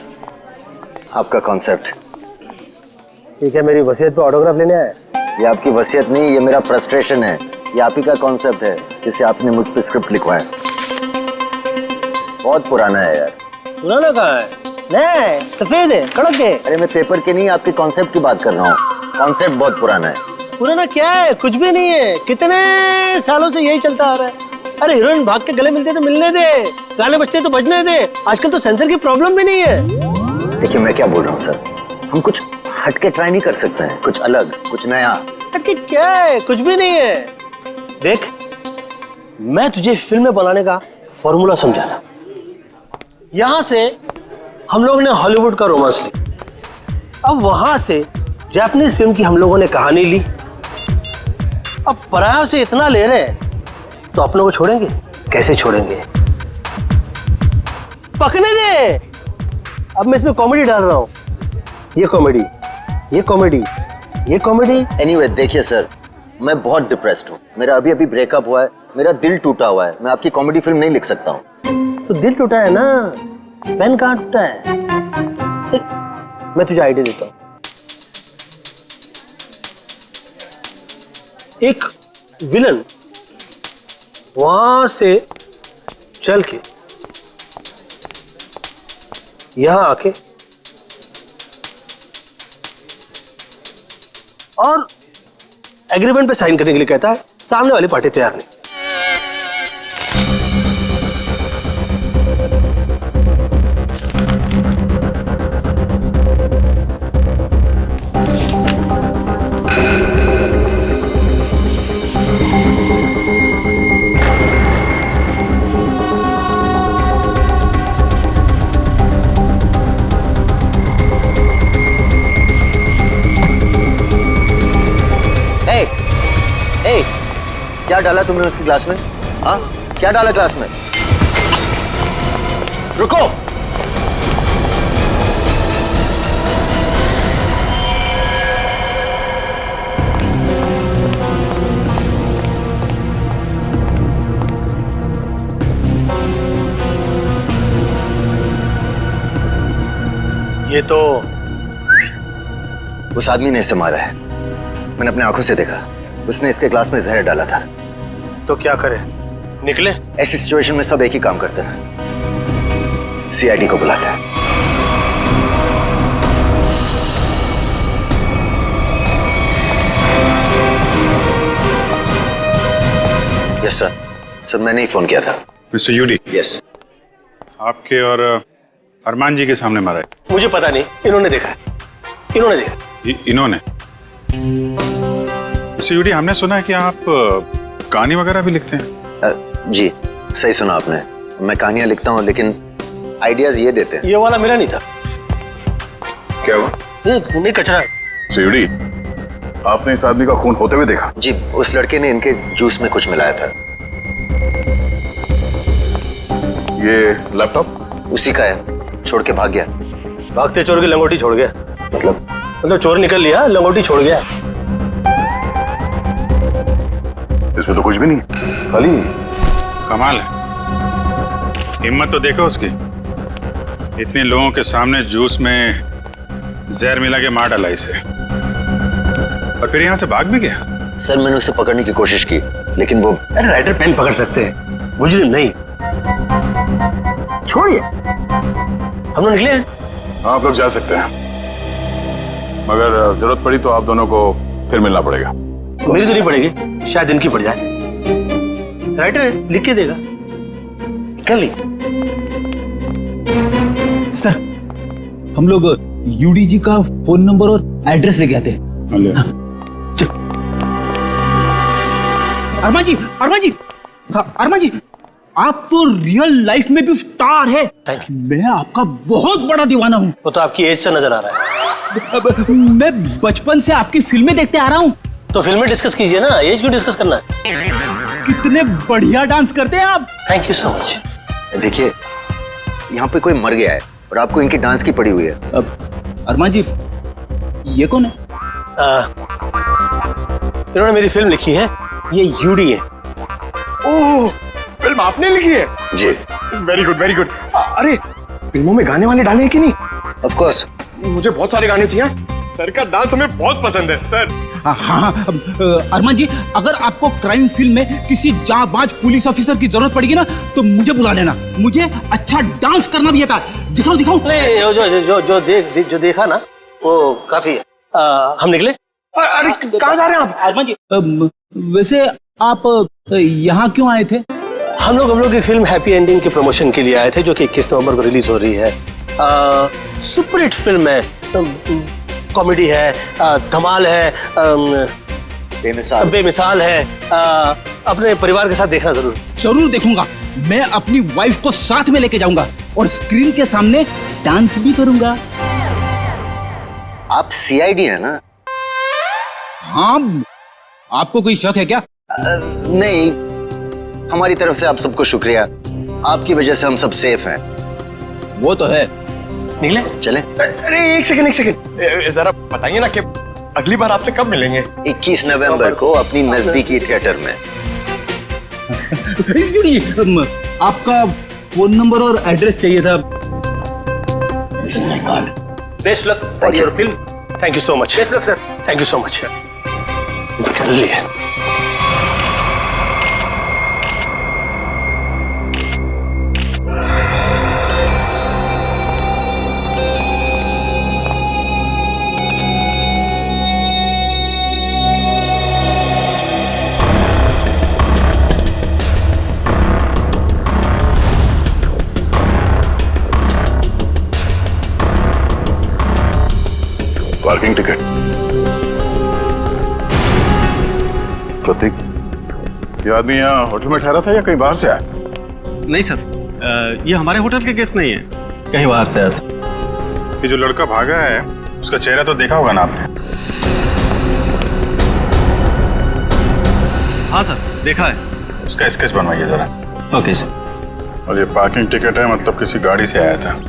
आपका कॉन्सेप्ट। ठीक है, मेरी वसीयत पे ऑटोग्राफ लेने आए? ये आपकी वसीयत नहीं, ये मेरा फ्रस्ट्रेशन है। ये आप ही का कॉन्सेप्ट है जिसे आपने मुझ पे स्क्रिप्ट लिखवाया। बहुत पुराना है यार। पुराना कहाँ है? नहीं, सफेद है, कड़क है। अरे मैं पेपर के नहीं, आपके कॉन्सेप्ट की बात कर रहा हूँ। कॉन्सेप्ट बहुत पुराना है। पुराना क्या है? कुछ भी नहीं है, कितने सालों से यही चलता आ रहा है। अरे हीरोइन भाग के गले मिलते तो मिलने दे, गाने बजते तो बजने दे। आजकल तो सेंसर की प्रॉब्लम भी नहीं है। देखिए मैं क्या बोल रहा हूँ सर, हम कुछ हटके ट्राई नहीं कर सकते हैं? कुछ अलग, कुछ नया। हटके क्या है? कुछ भी नहीं है। देख, मैं तुझे फिल्म बनाने का फॉर्मूला समझा था। यहां से हम लोगों ने हॉलीवुड का रोमांस ली, अब वहां से जापानीज फिल्म की हम लोगों ने कहानी ली। अब परायों से इतना ले रहे हैं तो अपनों को छोड़ेंगे? कैसे छोड़ेंगे? पकने दे। अब मैं इसमें कॉमेडी डाल रहा हूं। ये कॉमेडी, ये कॉमेडी, ये कॉमेडी। एनीवे देखिए सर, मैं बहुत डिप्रेस्ड हूँ। मेरा अभी अभी ब्रेकअप हुआ है, मेरा दिल टूटा हुआ है। मैं आपकी कॉमेडी फिल्म नहीं लिख सकता हूँ। तो दिल टूटा है ना, पेन कहाँ टूटा है? मैं तुझे आइडिया देता हूँ। एक विलन वहां से चल के यहां आके और एग्रीमेंट पे साइन करने के लिए कहता है। सामने वाली पार्टी तैयार नहीं। क्या डाला तुमने उसकी क्लास में? हाँ, क्या डाला क्लास में? रुको। ये तो उस आदमी ने इसे मारा है। मैंने अपने आंखों से देखा। उसने इसके ग्लास में जहर डाला था। तो क्या करे, निकले? ऐसी सिचुएशन में सब एक ही काम करते हैं, सीआईडी को बुलाते हैं। Yes sir. सर मैंने ही फोन किया था। मिस्टर यूडी। यस। आपके और अरमान जी के सामने मारा है? मुझे पता नहीं, इन्होंने देखा है। इन्होंने देखा। इन्होंने? मिस्टर यूडी, हमने सुना है कि आप कहानी वगैरह भी लिखते हैं। जी सही सुना आपने। मैं कहानियां लिखता हूँ लेकिन आइडियाज ये देते हैं। ये वाला मेरा नहीं था। क्या हुआ? नहीं कचरा। सीडी, आपने इस आदमी का खून होते हुए देखा? जी, उस लड़के ने इनके जूस में कुछ मिलाया था। ये लैपटॉप उसी का है, छोड़ के भाग गया। भागते चोर की लंगोटी छोड़ गया? मतलब चोर निकल लिया, लंगोटी छोड़ गया। इसमें तो कुछ भी नहीं, खाली। कमाल है, हिम्मत तो देखो उसकी। इतने लोगों के सामने जूस में जहर मिला के मार डाला इसे, और फिर यहाँ से भाग भी गया। सर मैंने उसे पकड़ने की कोशिश की लेकिन वो राइटर पेन पकड़ सकते हैं, मुझे नहीं। छोड़िए, हम लोग निकले। आप लोग जा सकते हैं, मगर जरूरत पड़ी तो आप दोनों को फिर मिलना पड़ेगा। मेरी तो नहीं पड़ेगी, शायद इनकी पड़ जाए। राइटर है, लिख के देगा। कर ली। सर, हम लोग यूडी जी का फोन नंबर और एड्रेस लेके आते हैं। अरमान जी, अरमान जी, हाँ, अरमान जी, आप तो रियल लाइफ में भी स्टार है। मैं आपका बहुत बड़ा दीवाना हूँ। वो तो आपकी एज से नजर आ रहा है। मैं बचपन से आपकी फिल्में देखते आ रहा हूँ। तो फिल्में डिस्कस कीजिए ना, एज क्यों डिस्कस करना है? कितने बढ़िया डांस करते हैं आप। Thank you so much. देखिए, यहाँ पे कोई मर गया है और आपको इनकी डांस की पड़ी हुई है। अरमान जी, ये कौन है? इन्होंने मेरी फिल्म लिखी है, ये यूडी है। ओह, फिल्म आपने लिखी है? जी। Very good, very good. अरे, फिल्मों में गाने वाले डाले हैं कि नहीं? Of course. मुझे बहुत सारे गाने चाहिए। सर का डांस हमें बहुत पसंद है सर। हाँ, अरमान जी, अगर आपको क्राइम फिल्म में किसी जांबाज पुलिस ऑफिसर की जरूरत पड़ेगी ना तो मुझे बुला लेना। मुझे अच्छा डांस करना भी आता है। दिखाओ दिखाओ। जो देखा ना वो काफी है। हम निकले। अरे कहाँ जा रहे हैं आप? अरमान जी, वैसे आप यहाँ क्यों आए थे? हम लोग की फिल्म हैप्पी एंडिंग के प्रमोशन के लिए आए थे, जो कि 21 नवंबर को रिलीज हो रही है। सुपरहिट फिल्म है, कॉमेडी है, धमाल है, बेमिसाल है। अपने परिवार के साथ देखना जरूर देखूंगा। मैं अपनी वाइफ को साथ में लेके जाऊंगा और स्क्रीन के सामने डांस भी करूंगा। आप सीआईडी है ना? हाँ, आपको कोई शक है क्या? नहीं, हमारी तरफ से आप सबको शुक्रिया। आपकी वजह से हम सब सेफ हैं। वो तो है। निकले? चले। अरे एक सेकंड, जरा बताइए ना कि अगली बार आपसे कब मिलेंगे? 21 नवंबर को अपनी नजदीकी थिएटर में। आपका फोन नंबर और एड्रेस चाहिए था। This is my card. Best luck for your film. Thank you so much. Best luck sir. Thank you so much. कर लिए। Parking ticket. प्रतीक, ये आदमी यहाँ होटल में ठहरा था या कहीं बाहर से आया? नहीं सर, ये हमारे होटल के गेस्ट नहीं है, कहीं बाहर से आया था। ये जो लड़का भागा है उसका चेहरा तो देखा होगा ना आपने? हाँ सर, देखा है। उसका स्केच बनवाइए जरा। Okay sir. और ये पार्किंग टिकट है, मतलब किसी गाड़ी से आया था।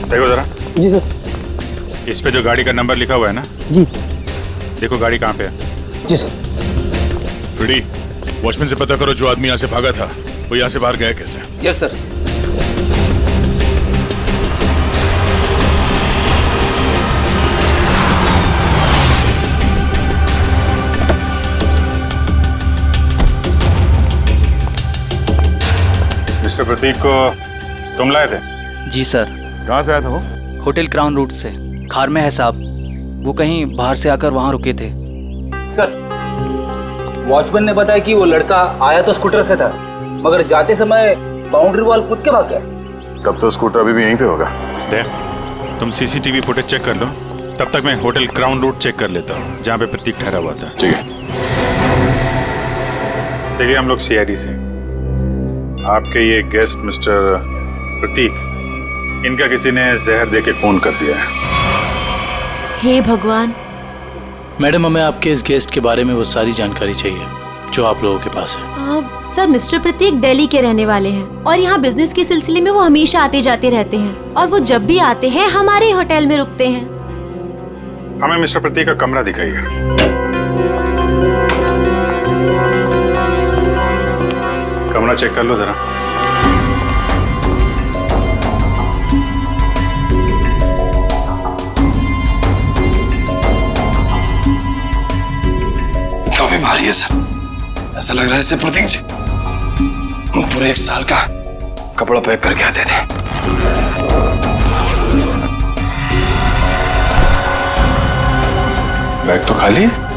देखो जरा। जी सर। इस पे जो गाड़ी का नंबर लिखा हुआ है ना? जी। देखो गाड़ी कहाँ पे है। जी सर। फ्रेडी, वॉचमैन से पता करो जो आदमी यहाँ से भागा था वो यहाँ से बाहर गया कैसे। Yes sir. मिस्टर प्रतीक को तुम लाए थे? जी सर। कहाँ से आया था वो? होटल क्राउन रूट से। खार में है साहब, वो कहीं बाहर से आकर वहाँ रुके थे। सर, वॉचमैन ने बताया कि वो लड़का आया तो स्कूटर से था, मगर जाते समय बाउंड्री वॉल कूद के भाग गया। तब तो स्कूटर अभी भी यहीं पे होगा। देख, तुम सीसीटीवी फुटेज चेक कर लो, तब तक मैं होटल क्राउन रूट चेक कर लेता हूँ जहाँ पे प्रतीक ठहरा हुआ था। ठीक है। देखिए, हम लोग सीआईडी से, आपके ये गेस्ट मिस्टर प्रतीक, इनका किसी ने जहर दे के खून कर दिया है। हे भगवान। मैडम, हमें आपके इस गेस्ट के बारे में वो सारी जानकारी चाहिए जो आप लोगों के पास है। सर, मिस्टर प्रतीक दिल्ली के रहने वाले हैं और यहाँ बिजनेस के सिलसिले में वो हमेशा आते जाते रहते हैं और वो जब भी आते हैं हमारे होटल में रुकते हैं। हमें मिस्टर प्रतीक का कमरा दिखाइए। कमरा चेक कर लो जरा। काफी भारी है सर, ऐसा लग रहा है इससे प्रतीक जी पूरे 1 साल का कपड़ा पैक करके आते थे। बैग तो खाली है।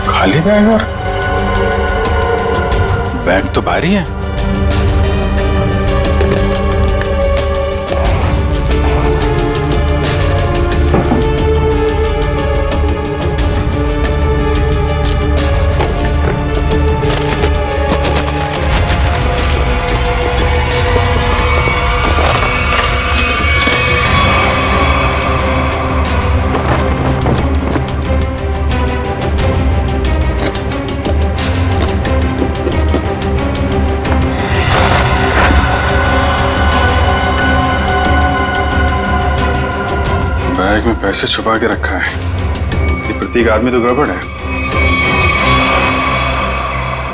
खाली बैग और बैग तो भारी है। बैग में पैसे छुपा के रखा है। ये प्रतीक आदमी तो गड़बड़ है।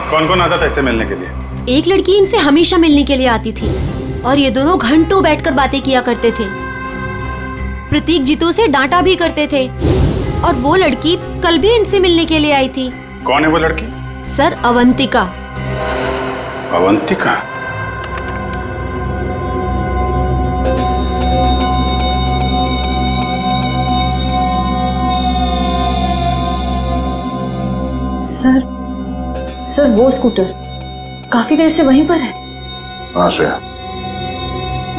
कौन कौन आता था इससे मिलने के लिए? एक लड़की इनसे हमेशा मिलने के लिए आती थी और ये दोनों घंटों बैठकर बातें किया करते थे। प्रतीक जीतू से डांटा भी करते थे और वो लड़की कल भी इनसे मिलने के लिए आई थी। कौन है वो लड़की? सर, अवंतिका। अवंतिका? सर वो स्कूटर काफी देर से वहीं पर है। हाँ श्रेया,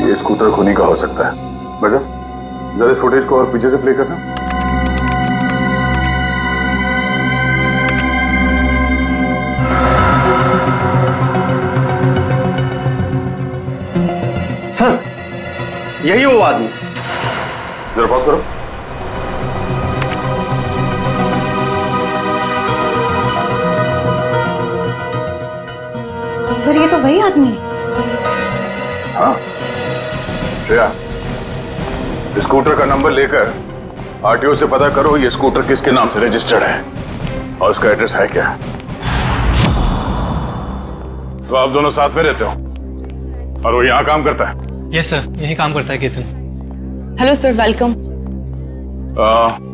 ये स्कूटर खुनी का हो सकता है। बजा, जरा इस फुटेज को और पीछे से प्ले करना। सर, यही है वो आदमी। जरा पॉज करो। सर, ये तो वही आदमी है। हाँ श्रेया, स्कूटर का नंबर लेकर आरटीओ से पता करो ये स्कूटर किसके नाम से रजिस्टर्ड है और उसका एड्रेस है क्या। तो आप दोनों साथ में रहते हो और वो यहाँ काम करता है? यस सर, यही काम करता है Ketan. Hello sir, welcome.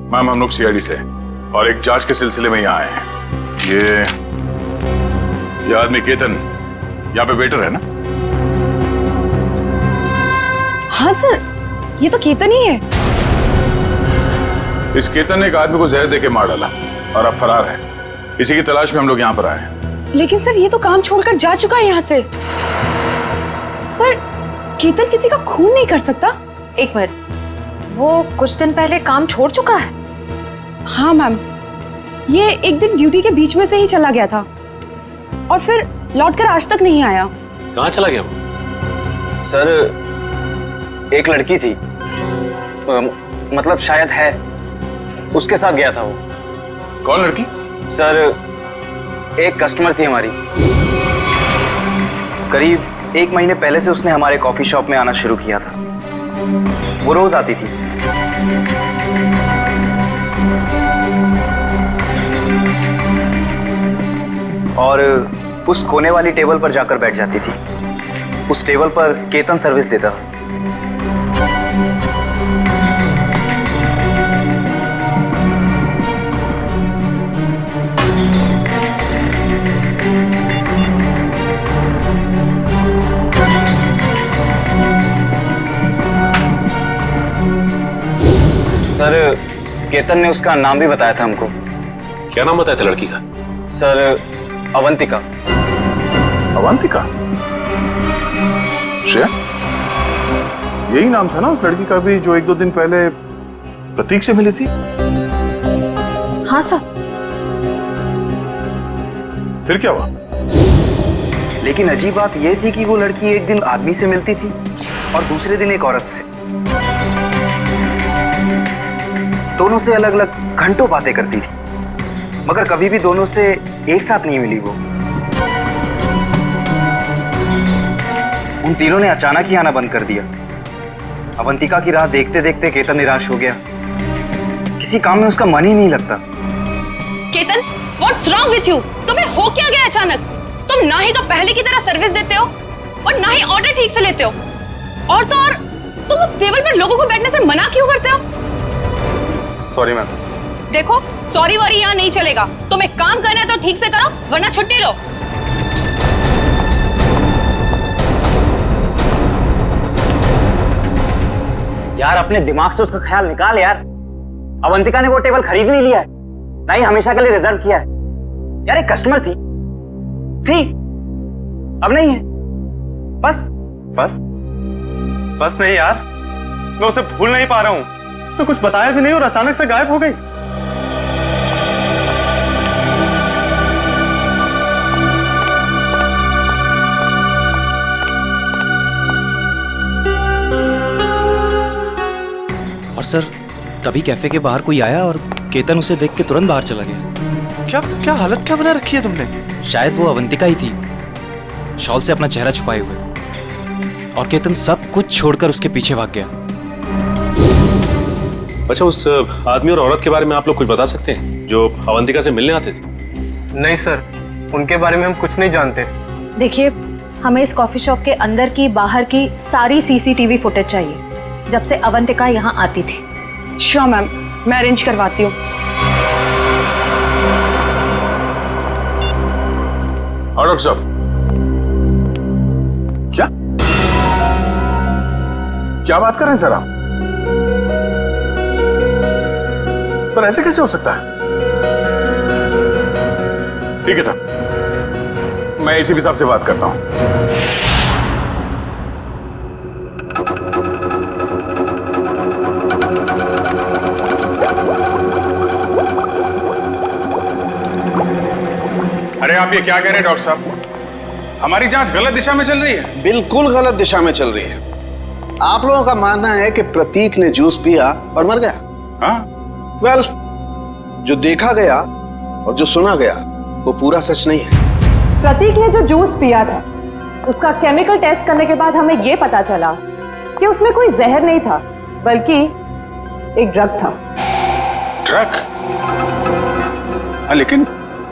Ma'am, हम लोग सीआईडी से और एक जांच के सिलसिले में यहाँ आए हैं। ये आदमी केतन यहाँ पे वेटर है ना? हाँ सर, ये तो केतन ही है। इस केतन ने एक आदमी को जहर देके मार डाला और अब फरार है। इसी की तलाश में हम लोग यहाँ पर आए हैं। लेकिन सर, ये तो काम छोड़कर जा चुका है यहाँ से। पर केतन किसी का खून नहीं कर सकता। एक मिनट, वो कुछ दिन पहले काम छोड़ चुका है? हाँ मैम, ये एक दिन ड्यूटी के बीच में से ही चला गया था और फिर लौटकर आज तक नहीं आया। कहाँ चला गया वो? सर, एक लड़की थी, मतलब शायद है, उसके साथ गया था वो। कौन लड़की? सर, एक कस्टमर थी हमारी। करीब 1 महीने पहले से उसने हमारे कॉफी शॉप में आना शुरू किया था। वो रोज आती थी। और उस कोने वाली टेबल पर जाकर बैठ जाती थी। उस टेबल पर केतन सर्विस देता था। सर केतन ने उसका नाम भी बताया था हमको। क्या नाम बताया था लड़की का? सर अवंतिका। अवंतिका? श्रेया, यही नाम था ना उस लड़की का भी जो 1-2 दिन पहले प्रतीक से मिली थी? हाँ सर। फिर क्या हुआ? लेकिन अजीब बात यह थी कि वो लड़की एक दिन आदमी से मिलती थी और दूसरे दिन एक औरत से। दोनों से अलग अलग घंटों बातें करती थी, मगर कभी भी दोनों से एक साथ नहीं मिली वो। उन तीनों ने अचानक ही आना बंद कर दिया। अवंतिका की राह देखते देखते केतन निराश हो गया। किसी काम में उसका मन ही नहीं लगता। Ketan, what's wrong with you? तुम्हें हो क्या गया अचानक? तुम ना ही तो पहले की तरह सर्विस देते हो और ना ही ऑर्डर ठीक से लेते हो, और तो और तुम उस टेबल पर लोगों को बैठने से मना क्यों करते हो? Sorry ma'am. देखो, सॉरी वॉरी यहाँ नहीं चलेगा। तुम एक काम करना है तो ठीक से करो, वरना छुट्टी लो। यार अपने दिमाग से उसका ख्याल निकाल यार। अवंतिका ने वो टेबल खरीद नहीं लिया है, ना ही हमेशा के लिए रिजर्व किया है। यार एक कस्टमर थी, अब नहीं है। बस नहीं यार, मैं उसे भूल नहीं पा रहा हूं। उसने कुछ बताया भी नहीं और अचानक से गायब हो गई। और सर तभी कैफे के बाहर कोई आया और केतन उसे देख के तुरंत बाहर चला गया। क्या हालत क्या बना रखी है तुमने? शायद वो अवंतिका ही थी, शॉल से अपना चेहरा छुपाए हुए, और केतन सब कुछ छोड़कर उसके पीछे भाग गया। अच्छा, उस आदमी और औरत के बारे में आप लोग कुछ बता सकते हैं जो अवंतिका से मिलने आते थे? नहीं सर, उनके बारे में हम कुछ नहीं जानते। देखिए, हमें इस कॉफी शॉप के अंदर की बाहर की सारी सीसीटीवी फुटेज चाहिए जब से अवंतिका यहाँ आती थी। श्योर मैम, मैं अरेंज करवाती हूँ। और डॉक्टर साहब, क्या बात कर रहे हैं सर आप? पर ऐसे कैसे हो सकता है? ठीक है सर, मैं एसीपी साहब से बात करता हूं। अरे आप ये क्या कह रहे हैं डॉक्टर साहब? हमारी जांच गलत दिशा में चल रही है। बिल्कुल गलत दिशा में चल रही है। आप लोगों का मानना है कि प्रतीक ने जूस पिया और मर गया। हाँ? वेल, जो देखा गया और जो सुना गया वो पूरा सच नहीं है। प्रतीक ने जो जूस पिया था उसका केमिकल टेस्ट करने के बाद हमें यह पता चला कि उसमें कोई जहर नहीं था, बल्कि एक ड्रग था। ड्रग? हाँ, लेकिन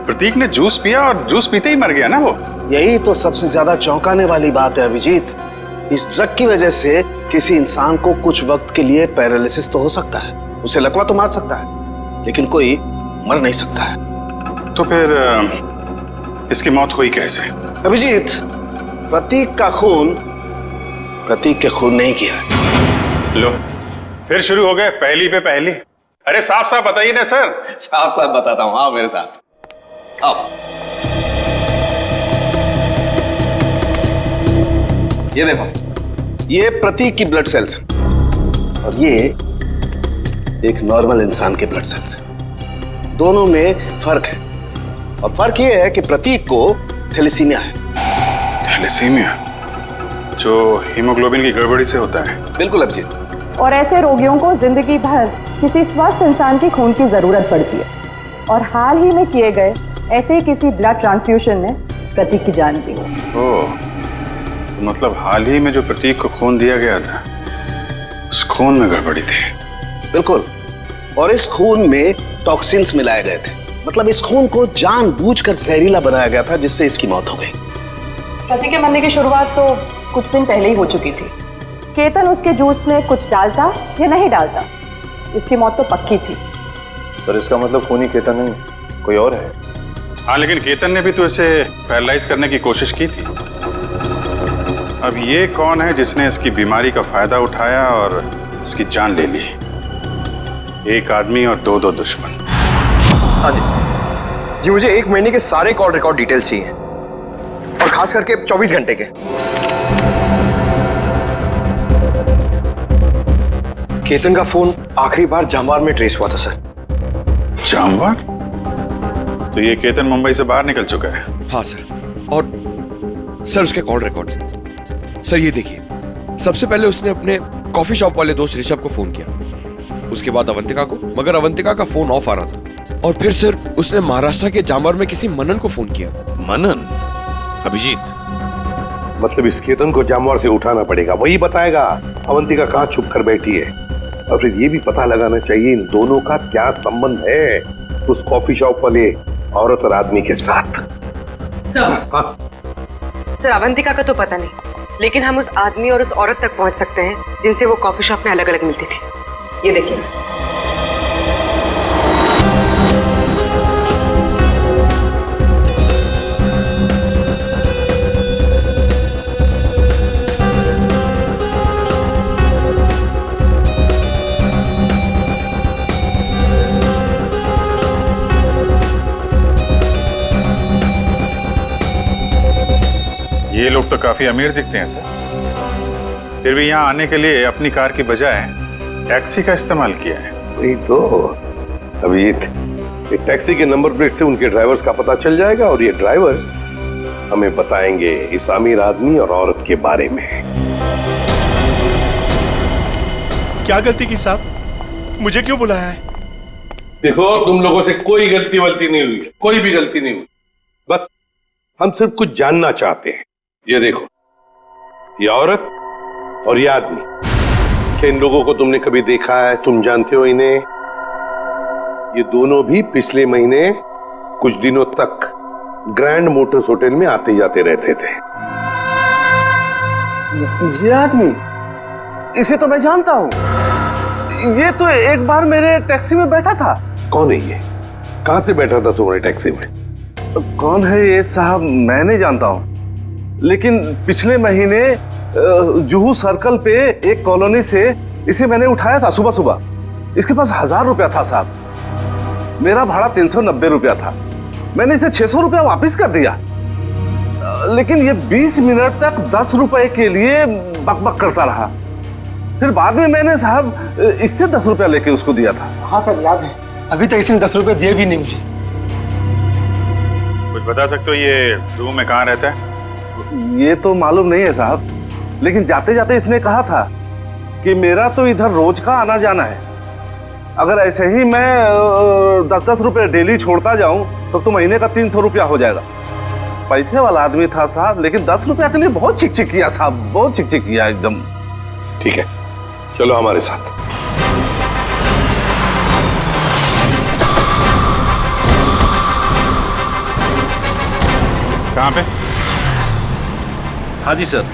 प्रतीक ने जूस पिया और जूस पीते ही मर गया ना वो। यही तो सबसे ज्यादा चौंकाने वाली बात है अभिजीत। इस ड्रग की वजह से किसी इंसान को कुछ वक्त के लिए पैरालिसिस तो हो सकता है, उसे लकवा तो मार सकता है, लेकिन कोई मर नहीं सकता है। तो फिर इसकी मौत हुई कैसे? अभिजीत, प्रतीक का खून प्रतीक के खून नहीं किया। लो, फिर शुरू हो गए पहली पे पहली। अरे साफ साफ बताइए ना सर। साफ साफ बताता हूं, आओ मेरे साथ, आओ। ये देखो, ये प्रतीक की ब्लड सेल्स और ये एक नॉर्मल इंसान के ब्लड सेल्स। दोनों में फर्क है, और फर्क ये है कि प्रतीक को थैलेसीमिया है। थैलेसीमिया जो हीमोग्लोबिन की गड़बड़ी से होता है? बिल्कुल अभिजीत। और ऐसे रोगियों को जिंदगी भर किसी स्वस्थ इंसान के खून की जरूरत पड़ती है, और हाल ही में किए गए ऐसे ही किसी ब्लड ट्रांसफ्यूजन ने प्रतीक की जान दी। ओह, मतलब हाल ही में जो प्रतीक को खून दिया गया था उस खून में गड़बड़ी थी। बिल्कुल, और इस खून में टॉक्सिन्स मिलाए गए थे। मतलब इस खून को जानबूझकर जहरीला बनाया गया था, जिससे इसकी मौत हो गई। प्रतीक के मरने की शुरुआत तो कुछ दिन पहले ही हो चुकी थी। केतन उसके जूस में कुछ डालता या नहीं डालता, इसकी मौत तो पक्की थी। सर, इसका मतलब खूनी केतन नहीं, कोई और है। हाँ, लेकिन केतन ने भी तो इसे पैरालाइज करने की कोशिश की थी। अब ये कौन है जिसने इसकी बीमारी का फायदा उठाया और इसकी जान ले ली? एक आदमी और दो दुश्मन। हाँ जी मुझे 1 महीने के सारे कॉल रिकॉर्ड डिटेल्स चाहिए और खास करके 24 घंटे के। केतन का फोन आखिरी बार जामवार में ट्रेस हुआ था सर। जामवार? तो ये केतन मुंबई से बाहर निकल चुका है। हाँ सर, और सर उसके कॉल रिकॉर्ड्स। सर ये देखिए, सबसे पहले उसने अपने कॉफी शॉप वाले दोस्त ऋषभ को फोन किया, उसके बाद अवंतिका को, मगर अवंतिका का फोन ऑफ आ रहा था। और फिर सर उसने महाराष्ट्र के जामवार में किसी मनन को फोन किया। मनन? अभिजीत, मतलब इस केतन को जामवार से उठाना पड़ेगा, वही बताएगा अवंतिका कहाँ छुप कर बैठी है। और फिर ये भी पता लगाना चाहिए इन दोनों का क्या संबंध है उस कॉफी शॉप वाले औरत और आदमी के साथ। सर अवंतिका का तो पता नहीं, लेकिन हम उस आदमी और उस औरत तक पहुंच सकते हैं जिनसे वो कॉफी शॉप में अलग अलग मिलती थी। ये देखिए सर। ये लोग तो काफी अमीर दिखते हैं सर, फिर भी यहाँ आने के लिए अपनी कार की बजाय टैक्सी का इस्तेमाल किया है। वही तो अभिजीत, एक टैक्सी के नंबर प्लेट से उनके ड्राइवर्स का पता चल जाएगा और ये ड्राइवर्स हमें बताएंगे इस अमीर आदमी और औरत के बारे में। क्या गलती की साहब, मुझे क्यों बुलाया है? देखो तुम लोगों से कोई गलती वलती नहीं हुई, कोई भी गलती नहीं हुई, बस हम सिर्फ कुछ जानना चाहते हैं। ये देखो, ये औरत और ये आदमी, क्या इन लोगों को तुमने कभी देखा है? तुम जानते हो इन्हें? ये दोनों भी पिछले महीने कुछ दिनों तक ग्रैंड मोटर्स होटल में आते जाते रहते थे। ये आदमी, इसे तो मैं जानता हूँ, ये तो एक बार मेरे टैक्सी में बैठा था। कौन है ये? कहां से बैठा था तुम्हारे टैक्सी में? कौन है ये साहब मैं नहीं जानता हूँ, लेकिन पिछले महीने जुहू सर्कल पे एक कॉलोनी से इसे मैंने उठाया था सुबह सुबह। इसके पास 1000 रुपया था साहब, मेरा भाड़ा 390 रुपया था। मैंने इसे 600 रुपया वापस कर दिया, लेकिन ये 20 मिनट तक 10 रुपए के लिए बकबक करता रहा। फिर बाद में मैंने साहब इससे 10 रुपया लेके उसको दिया था। हाँ सर याद है, अभी तक इसने 10 रुपए दिए भी नहीं मुझे। कुछ बता सकते हो ये जुहू में कहाँ रहता है? ये तो मालूम नहीं है साहब, लेकिन जाते जाते इसने कहा था कि मेरा तो इधर रोज का आना जाना है, अगर ऐसे ही मैं 10-10 रुपए डेली छोड़ता जाऊं तो महीने का 300 रुपया हो जाएगा। पैसे वाला आदमी था साहब, लेकिन 10 रुपया के लिए बहुत चिक किया साहब, बहुत चिक किया एकदम। ठीक है, चलो हमारे साथ। कहाँ पे? हाँ जी सर,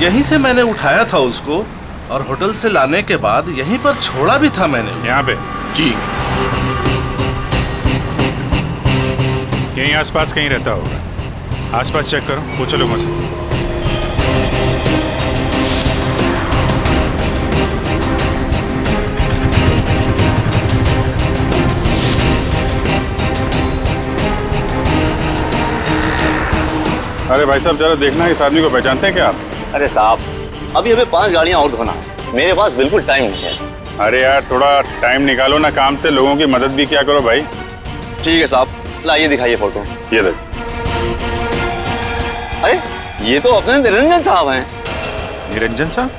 यहीं से मैंने उठाया था उसको और होटल से लाने के बाद यहीं पर छोड़ा भी था मैंने उसे। यहाँ पे? जी। यहीं आसपास कहीं रहता होगा, आसपास चेक करो, पूछो लोगों से। अरे भाई साहब, जरा देखना इस आदमी को पहचानते हैं क्या आप? अरे साहब, अभी हमें 5 गाड़ियां और धोना है, मेरे पास बिल्कुल टाइम नहीं है। अरे यार, थोड़ा टाइम निकालो ना काम से, लोगों की मदद भी क्या करो भाई। ठीक है साहब, लाइए दिखाइए फोटो। ये देख। अरे ये तो अपने निरंजन साहब हैं। निरंजन साहब?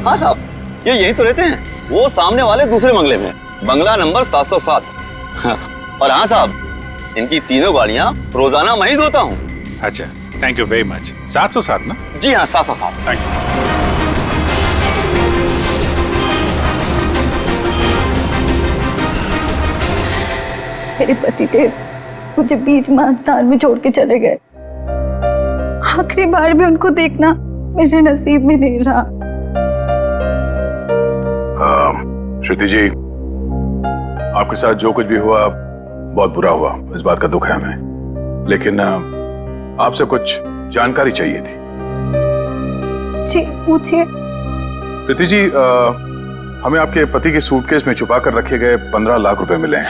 हाँ साहब, ये यहीं तो रहते हैं, वो सामने वाले दूसरे बंगले में, बंगला नंबर 707। और हाँ साहब, इनकी तीनों गाड़ियां रोजाना मैं ही धोता हूँ। अच्छा, थैंक यू वेरी मच। 707 ना? जी हाँ, 707। Thank you. मेरे पतिदेव मुझे बीच मांझधार में छोड़ के चले गए। आखिरी बार भी उनको देखना मेरे नसीब में नहीं रहा। श्रुति जी, आपके साथ जो कुछ भी हुआ बहुत बुरा हुआ, इस बात का दुख है हमें, लेकिन आपसे कुछ जानकारी चाहिए थी। जी पूछिए। प्रीति जी, हमें आपके पति के सूटकेस में छुपा कर रखे गए 15 लाख रुपए मिले हैं।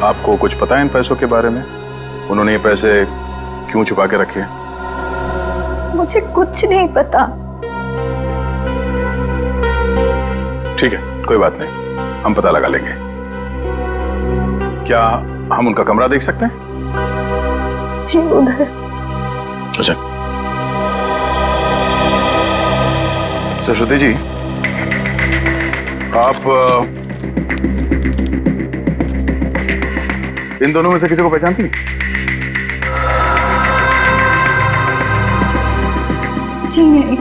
आपको कुछ पता है इन पैसों के बारे में? उन्होंने ये पैसे क्यों छुपा के रखे हैं? मुझे कुछ नहीं पता। ठीक है, कोई बात नहीं, हम पता लगा लेंगे। क्या हम उनका कमरा देख सकते हैं? जी उधर। अच्छा सरस्वती जी, आप इन दोनों में से किसी को पहचानती हैं? जी नहीं।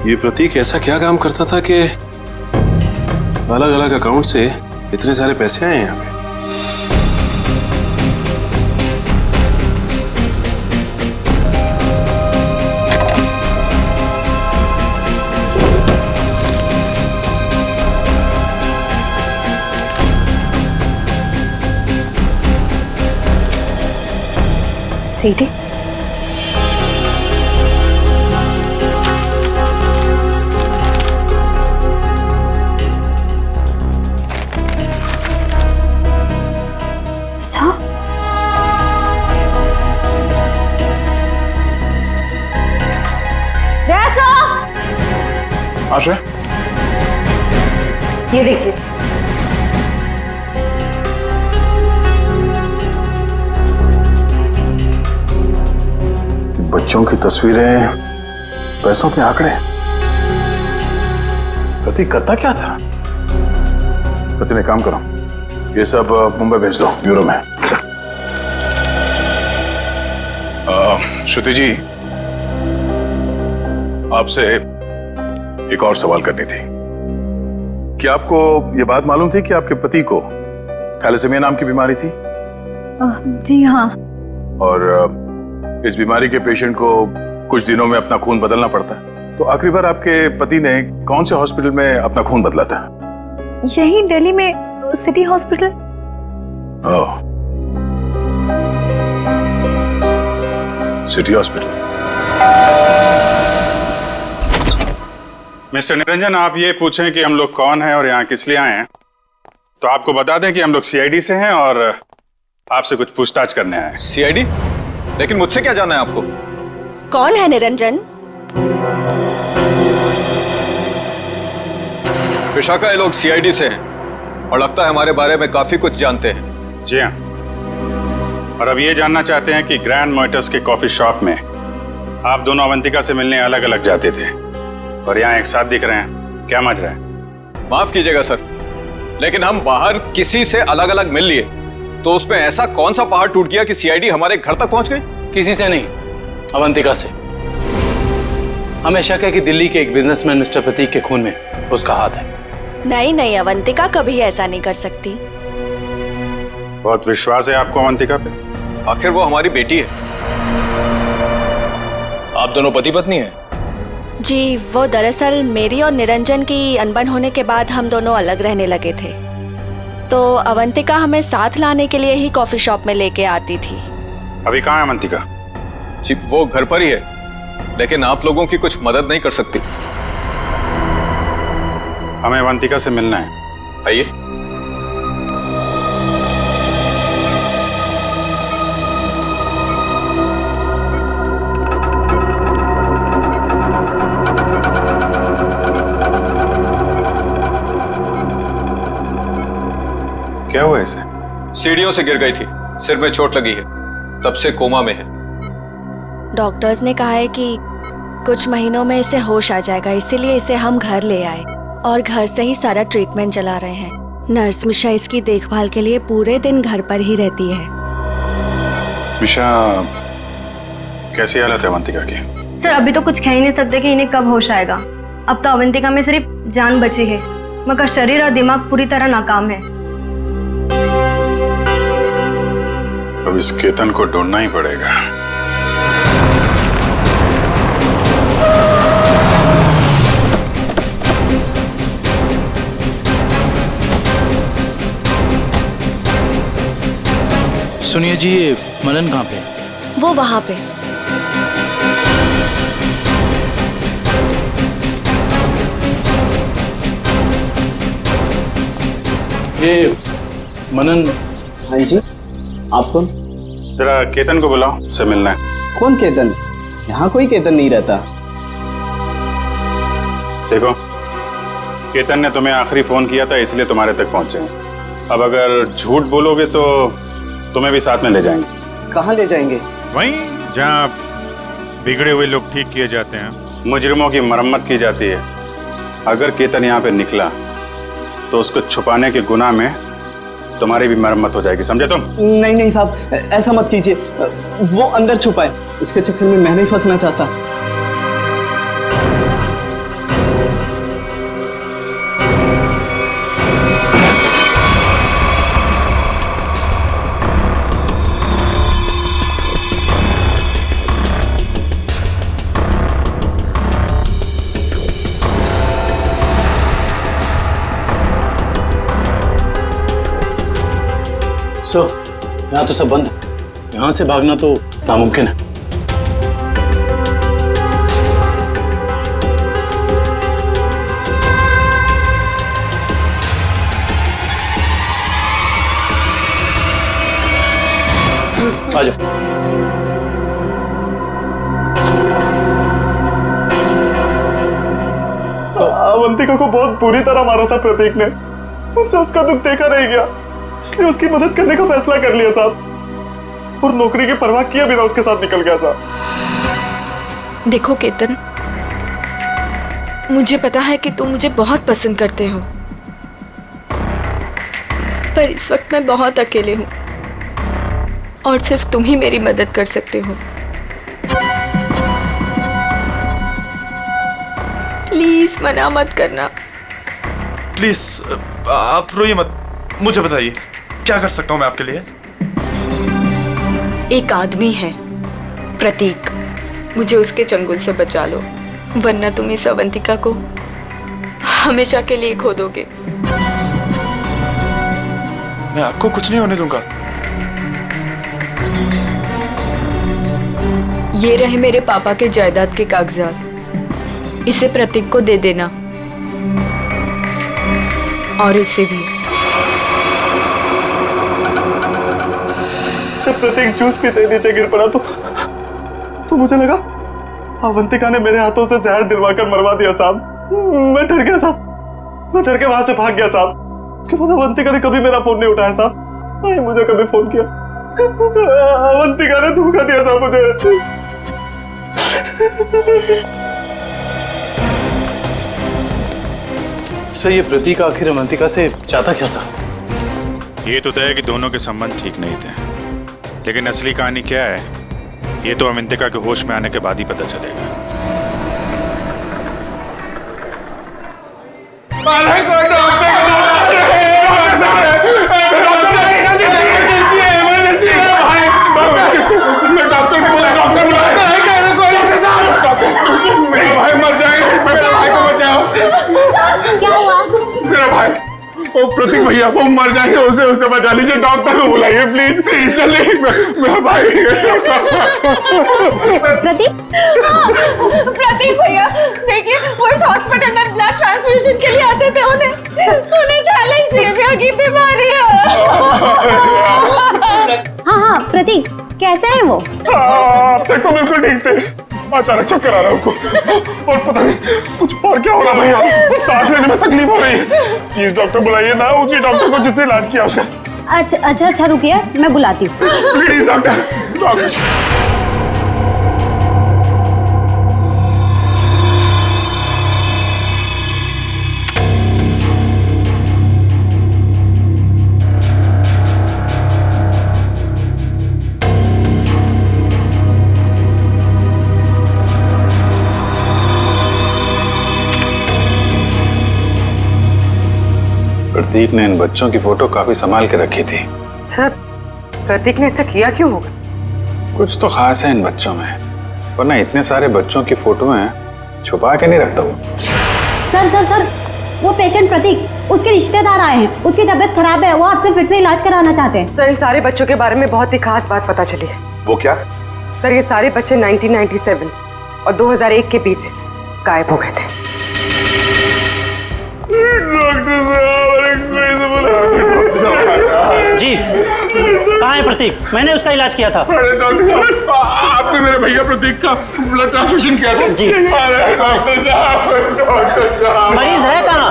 ये प्रतीक ऐसा क्या काम करता था कि अलग अलग अकाउंट से इतने सारे पैसे आए यहाँ पे? सीडी आशा, ये देखिए, बच्चों की तस्वीरें, पैसों के आंकड़े। प्रतीक करता क्या था? सचिन, एक काम करो, ये सब मुंबई भेज दो ब्यूरो में। श्रुति जी, आपसे एक और सवाल करनी थी। क्या आपको यह बात मालूम थी कि आपके पति को थैलेसीमिया नाम की बीमारी थी? जी हाँ। और इस बीमारी के पेशेंट को कुछ दिनों में अपना खून बदलना पड़ता है। तो आखिरी बार आपके पति ने कौन से हॉस्पिटल में अपना खून बदला था? यही दिल्ली में सिटी हॉस्पिटल। ओह, सिटी हॉस्पिटल। मिस्टर निरंजन, आप ये पूछें कि हम लोग कौन हैं और यहाँ किस लिए आए हैं, तो आपको बता दें कि हम लोग सीआईडी से हैं और आपसे कुछ पूछताछ करने आए हैं। सीआईडी? लेकिन मुझसे क्या जानना है आपको? कौन है निरंजन? विशाखा, ये लोग सीआईडी से हैं और लगता है हमारे बारे में काफी कुछ जानते हैं। जी हाँ, और अब ये जानना चाहते हैं कि ग्रैंड मोटर्स के कॉफी शॉप में आप दोनों अवंतिका से मिलने अलग अलग जाते थे और यहाँ एक साथ दिख रहे हैं, क्या मजा है? माफ कीजिएगा सर, लेकिन हम बाहर किसी से अलग अलग मिल लिए तो उसमें ऐसा कौन सा पहाड़ टूट गया कि सीआईडी हमारे घर तक पहुंच गई? किसी से नहीं, अवंतिका से। हमें शक है कि दिल्ली के एक बिजनेसमैन मिस्टर प्रतीक के खून में उसका हाथ है। नहीं नहीं, अवंतिका कभी ऐसा नहीं कर सकती। बहुत विश्वास है आपको अवंतिका पे? आखिर वो हमारी बेटी है। आप दोनों पति पत्नी हैं? जी, वो दरअसल मेरी और निरंजन की अनबन होने के बाद हम दोनों अलग रहने लगे थे, तो अवंतिका हमें साथ लाने के लिए ही कॉफी शॉप में लेके आती थी। अभी कहाँ है अवंतिका? जी, वो घर पर ही है, लेकिन आप लोगों की कुछ मदद नहीं कर सकती। हमें अवंतिका से मिलना है। आइए। क्या हुआ इसे? सीढ़ियों से गिर गई थी, सिर में चोट लगी है, तब से कोमा में है। डॉक्टर्स ने कहा है कि कुछ महीनों में इसे होश आ जाएगा, इसीलिए इसे हम घर ले आए और घर से ही सारा ट्रीटमेंट चला रहे हैं। नर्स मिशा इसकी देखभाल के लिए पूरे दिन घर पर ही रहती है। मिशा, कैसी हालत है अवंतिका की? सर, अभी तो कुछ कह ही नहीं सकते कि इन्हें कब होश आएगा। अब तो अवंतिका में सिर्फ जान बची है, मगर शरीर और दिमाग पूरी तरह नाकाम है। अब इस केतन को ढूंढना ही पड़ेगा। सुनिए जी, ये मनन कहाँ पे? वो वहां पे। ये मनन। हाँ जी, आप कौन? जरा केतन को बुलाओ, उससे मिलना है। कौन केतन? यहाँ कोई केतन नहीं रहता। देखो, केतन ने तुम्हें आखिरी फोन किया था, इसलिए तुम्हारे तक पहुंचे। अब अगर झूठ बोलोगे तो तुम्हें भी साथ में ले जाएंगे। कहाँ ले जाएंगे? वहीं जहाँ बिगड़े हुए लोग ठीक किए जाते हैं, मुजरिमों की मरम्मत की जाती है। अगर केतन यहाँ पे निकला तो उसको छुपाने के गुनाह में तुम्हारी भी मरम्मत हो जाएगी, समझे तुम? नहीं नहीं साहब, ऐसा मत कीजिए। वो अंदर छुपा है, उसके चक्कर में मैं नहीं फंसना चाहता। यहाँ तो सब बंद है। यहाँ से भागना तो नामुमकिन है। आ जाओ। अवंतिका को बहुत बुरी तरह मारा था प्रतीक ने। मुझसे उसका दुख देखा नहीं गया, इसलिए उसकी मदद करने का फैसला कर लिया साहब, और नौकरी की परवाह किए बिना उसके साथ निकल गया साहब। देखो केतन, मुझे पता है कि तुम मुझे बहुत पसंद करते हो, पर इस वक्त मैं बहुत अकेले हूँ और सिर्फ तुम ही मेरी मदद कर सकते हो। प्लीज मना मत करना। प्लीज आप रोइए मत, मुझे बताइए क्या कर सकता हूँ मैं आपके लिए? एक आदमी है प्रतीक, मुझे उसके चंगुल से बचा लो, वरना तुम इस अवंतिका को हमेशा के लिए खो दोगे। मैं आपको कुछ नहीं होने दूंगा। ये रहे मेरे पापा के जायदाद के कागजात, इसे प्रतीक को दे देना, और इसे भी। प्रतीक जूस पीते नीचे गिर पड़ा तो मुझे लगा अवंतिका ने मेरे हाथों से जहर दिलवाकर मरवा दिया साहब। मैं डर गया साहब, मैं डर के वहां से भाग गया साहब। उसके बाद अवंतिका ने कभी मेरा फोन नहीं उठाया साहब, नहीं मुझे कभी फोन किया। अवंतिका ने धोखा दिया साहब मुझे। सर, ये प्रतीक आखिर अवंतिका से चाहता क्या था? ये तो तय है कि दोनों के संबंध ठीक नहीं थे, लेकिन असली कहानी क्या है ये तो अवंतिका के होश में आने के बाद ही पता चलेगा। वो प्रतीक भैया वो मर जाएंगे, उसे बचा लीजिए, डॉक्टर को बुलाइए प्लीज प्लीज। मेरा भाई। प्रतीक भैया देखिए, वो इस हॉस्पिटल में ब्लड ट्रांसफ्यूजन के लिए आते थे, उन्हें थैलेसीमिया की बीमारी है। हाँ प्रतीक कैसे है वो? अब तक तो बिल्कुल ठीक थे, अचानक चक्कर आ रहा है उनको, और पता नहीं कुछ और क्या हो रहा भैया, सांस लेने में तकलीफ हो रही है। प्लीज डॉक्टर बुलाइए ना, उसी डॉक्टर को जिसने इलाज किया उसका। अच्छा रुकिए, मैं बुलाती हूँ। Please doctor. प्रतीक ने इन बच्चों की फोटो काफी संभाल के रखी थी। सर, प्रतीक ने ऐसा किया क्यों होगा? कुछ तो खास है इन बच्चों में, वरना इतने सारे बच्चों की फोटो हैं छुपा के नहीं रखता वो। सर वो पेशेंट प्रतीक उसके रिश्तेदार आए हैं, उसकी तबीयत खराब है, वो आपसे फिर से इलाज कराना चाहते हैं। सर, इन सारे बच्चों के बारे में बहुत ही खास बात पता चली है। वो क्या? सर, ये सारे बच्चे 1997 और 2001 के बीच गायब हो गए थे। जी, कहाँ है प्रतीक? मैंने उसका इलाज किया था। अरे डॉक्टर साहब, आपने मेरे भैया प्रतीक का ब्लड ट्रांसफ्यूजन किया था? जी। अरे डॉक्टर साहब, मरीज है कहाँ?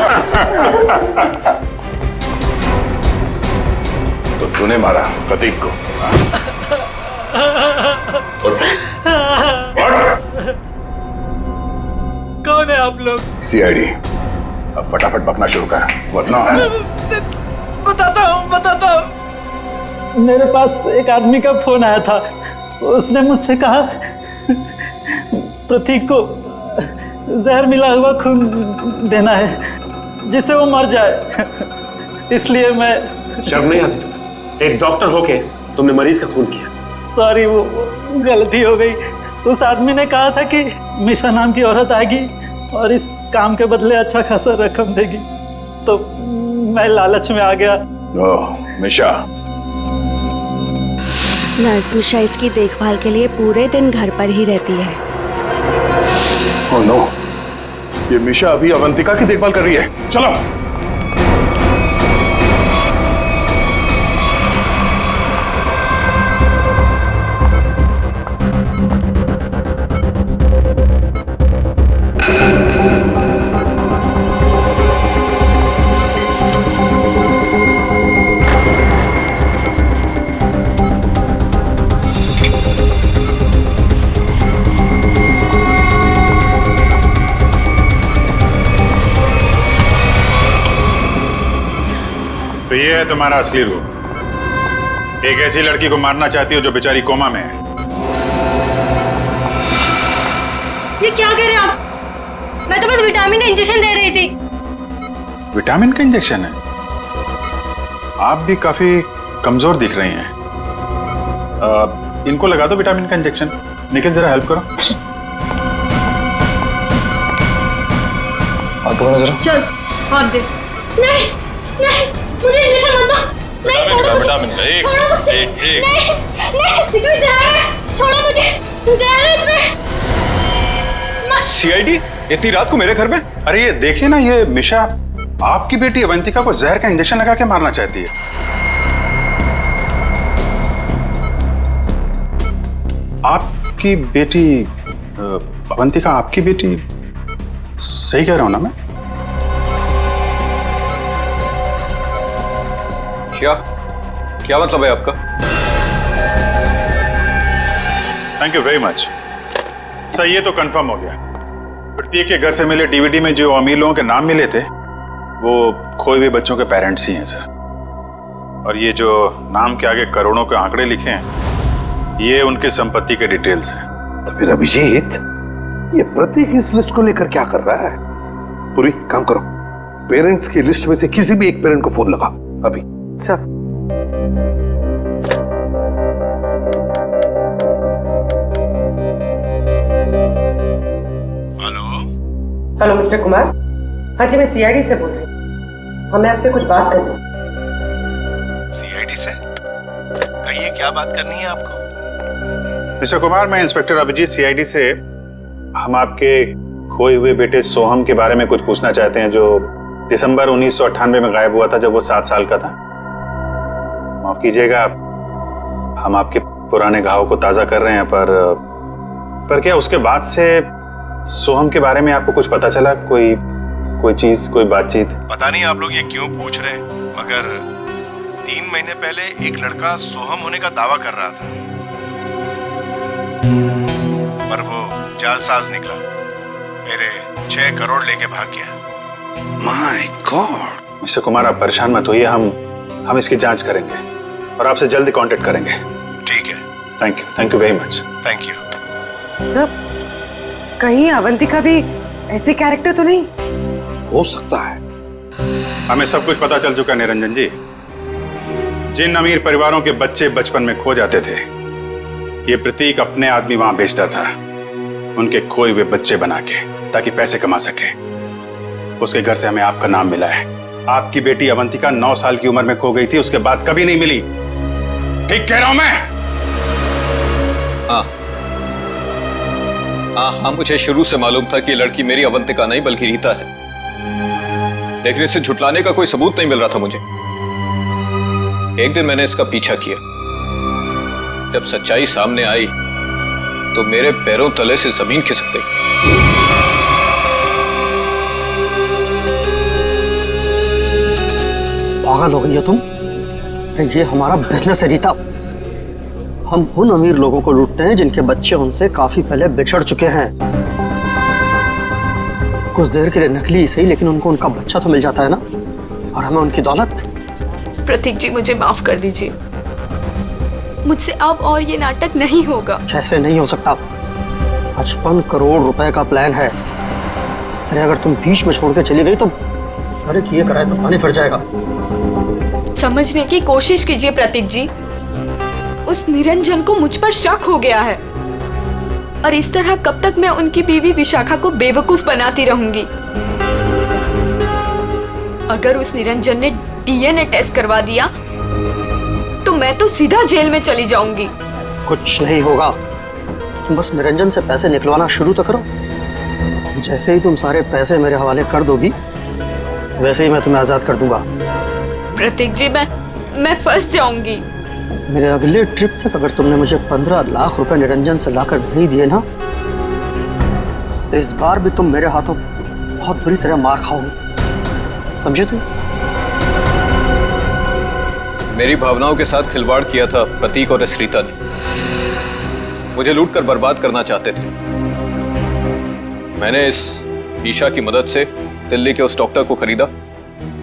तो तूने मारा प्रतीक को? कौन है आप लोग? सीआईडी। अब फटाफट बकना शुरू कर, वरना बताता हूँ। मेरे पास एक आदमी का फोन आया था। उसने मुझसे कहा प्रतीक को जहर मिला हुआ खून देना है जिससे वो मर जाए। इसलिए मैं। शर्म नहीं आती तुम्हें? एक डॉक्टर होके तुमने मरीज का खून किया। सॉरी, वो गलती हो गई। उस आदमी ने कहा था कि मिशा नाम की औरत आएगी और इस काम के बदले अच्छा खासा रकम देगी, तो मैं लालच में आ गया। ओह, मिशा। नर्स मिशा इसकी देखभाल के लिए पूरे दिन घर पर ही रहती है। ओह नो, ये मिशा अभी अवंतिका की देखभाल कर रही है। चलो। तो ये है तुम्हारा असली रूप। एक ऐसी लड़की को मारना चाहती हो जो बेचारी कोमा में है। ये क्या कह रहे हैं आप? मैं तो बस विटामिन का इंजेक्शन दे रही थी। विटामिन का इंजेक्शन है? आप भी काफी कमजोर दिख रही हैं। इनको लगा दो विटामिन का इंजेक्शन। निखिल, जरा हेल्प करो। और जरा चल, और दे। नहीं, नहीं, मुझे इंजेक्शन मत दो। नहीं, छोड़ो मुझे। विटामिन का एक नहीं, नहीं, इसमें जहर है। छोड़ो मुझे, जहर है इसमें। सीआईडी इतनी रात को मेरे घर में? अरे ये देखिए ना, ये मिशा आपकी बेटी अवंतिका को जहर का इंजेक्शन लगा के मारना चाहती है। आपकी बेटी अवंतिका आपकी बेटी? सही कह रहा हूं ना मैं? क्या क्या मतलब है आपका? Thank you very much sir. ये तो कंफर्म हो गया। प्रतीक के घर से मिले डीवीडी में जो अमीर लोगों के नाम मिले थे वो खोए हुए बच्चों के पेरेंट्स ही हैं सर। और ये जो नाम के आगे करोड़ों के आंकड़े लिखे हैं ये उनकी संपत्ति के डिटेल्स हैं। तो फिर अभिजीत, ये प्रतीक इस लिस्ट को लेकर क्या कर रहा है? पूरी काम करो, पेरेंट्स की लिस्ट में से किसी भी एक पेरेंट को फोन लगा अभी। Sir, hello mister Kumar. हाँ जी, मैं सीआईडी से बोल रही हूँ। हमें आपसे कुछ बात करनी है। सीआईडी से? कहिए, क्या बात करनी है आपको? मिस्टर कुमार, मैं इंस्पेक्टर अभिजीत सीआईडी से। हम आपके खोए हुए बेटे सोहम के बारे में कुछ पूछना चाहते हैं जो दिसंबर 1998 में गायब हुआ था जब वो 7 साल का था। माफ कीजिएगा, हम आपके पुराने घाव को ताज़ा कर रहे हैं, पर क्या उसके बाद से सोहम के बारे में आपको कुछ पता चला? कोई चीज, कोई बातचीत? पता नहीं आप लोग ये क्यों पूछ रहे हैं, मगर 3 महीने पहले एक लड़का सोहम होने का दावा कर रहा था, पर वो जालसाज निकला। मेरे 6 करोड़ लेके भाग गया। My God. मिस्टर कुमार, आप परेशान मत होइए। हम इसकी जांच करेंगे और आपसे जल्दी कांटेक्ट करेंगे। ठीक है। Thank you very much. Thank you sir, कहीं अवंतिका भी ऐसे कैरेक्टर तो नहीं? हो सकता है। हमें सब कुछ पता चल चुका है निरंजन जी। जिन अमीर परिवारों के बच्चे बचपन में खो जाते थे, ये प्रतीक अपने आदमी वहां भेजता था उनके खोए हुए बच्चे बना के, ताकि पैसे कमा सके। उसके घर से हमें आपका नाम मिला है आपकी बेटी अवंतिका 9 साल की उम्र में खो गई थी, उसके बाद कभी नहीं मिली। ठीक कह रहा हूं मैं? हाँ, मुझे शुरू से मालूम था कि ये लड़की मेरी अवंतिका नहीं बल्कि रीता है, लेकिन इसे झुटलाने का कोई सबूत नहीं मिल रहा था मुझे। एक दिन मैंने इसका पीछा किया। जब सच्चाई सामने आई तो मेरे पैरों तले से जमीन खिसक गई। पागल हो गई हो तुम? अरे ये हमारा बिजनेस है रीता। हम उन अमीर लोगों को लूटते हैं जिनके बच्चे उनसे काफी पहले बिछड़ चुके हैं। कुछ देर के लिए नकली सही, लेकिन उनको उनका बच्चा तो मिल जाता है ना, और हमें उनकी दौलत। प्रतीक जी, मुझे माफ कर दीजिए। मुझसे अब और ये नाटक नहीं होगा। कैसे नहीं हो सकता? 55 करोड़ रुपए का प्लान है। इस तरह अगर तुम बीच में छोड़ के चली गई तो अरे किए कराए पर पानी फिर जाएगा। समझने की कोशिश कीजिए प्रतीक जी। उस निरंजन को मुझ पर शक हो गया है, और इस तरह कब तक मैं उनकी बीवी विशाखा को बेवकूफ बनाती रहूंगी। अगर उस निरंजन ने डीएनए टेस्ट करवा दिया तो मैं तो सीधा जेल में चली जाऊंगी। कुछ नहीं होगा, तुम बस निरंजन से पैसे निकलवाना शुरू तो करो। जैसे ही तुम सारे पैसे मेरे हवाले कर दोगी वैसे ही मैं तुम्हें आजाद कर दूंगा। प्रतीक जी, मैं फंस जाऊंगी। मेरे अगले ट्रिप तक अगर तुमने मुझे 15 लाख रुपए निरंजन से लाकर नहीं दिए ना, तो इस बार भी तुम मेरे हाथों बहुत बुरी तरह मार खाओगे, समझे तुम? मेरी भावनाओं के साथ खिलवाड़ किया था प्रतीक और इस रीता ने। मुझे लूट कर बर्बाद करना चाहते थे। मैंने इस ईशा की मदद से दिल्ली के उस डॉक्टर को खरीदा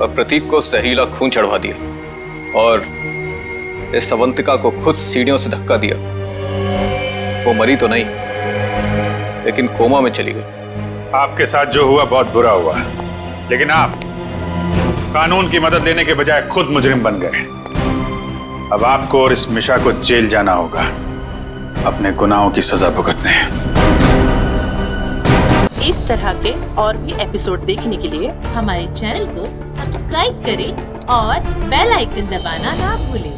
और प्रतीक को जहरीला खून चढ़वा दिया, और इस अवंतिका को खुद सीढ़ियों से धक्का दिया। वो मरी तो नहीं, लेकिन कोमा में चली गई। आपके साथ जो हुआ बहुत बुरा हुआ, लेकिन आप कानून की मदद लेने के बजाय खुद मुजरिम बन गए। अब आपको और इस मिशा को जेल जाना होगा, अपने गुनाहों की सजा भुगतने। इस तरह के और भी एपिसोड देखने के लिए हमारे चैनल को सब्सक्राइब करें और बेल आइकन दबाना ना भूलें।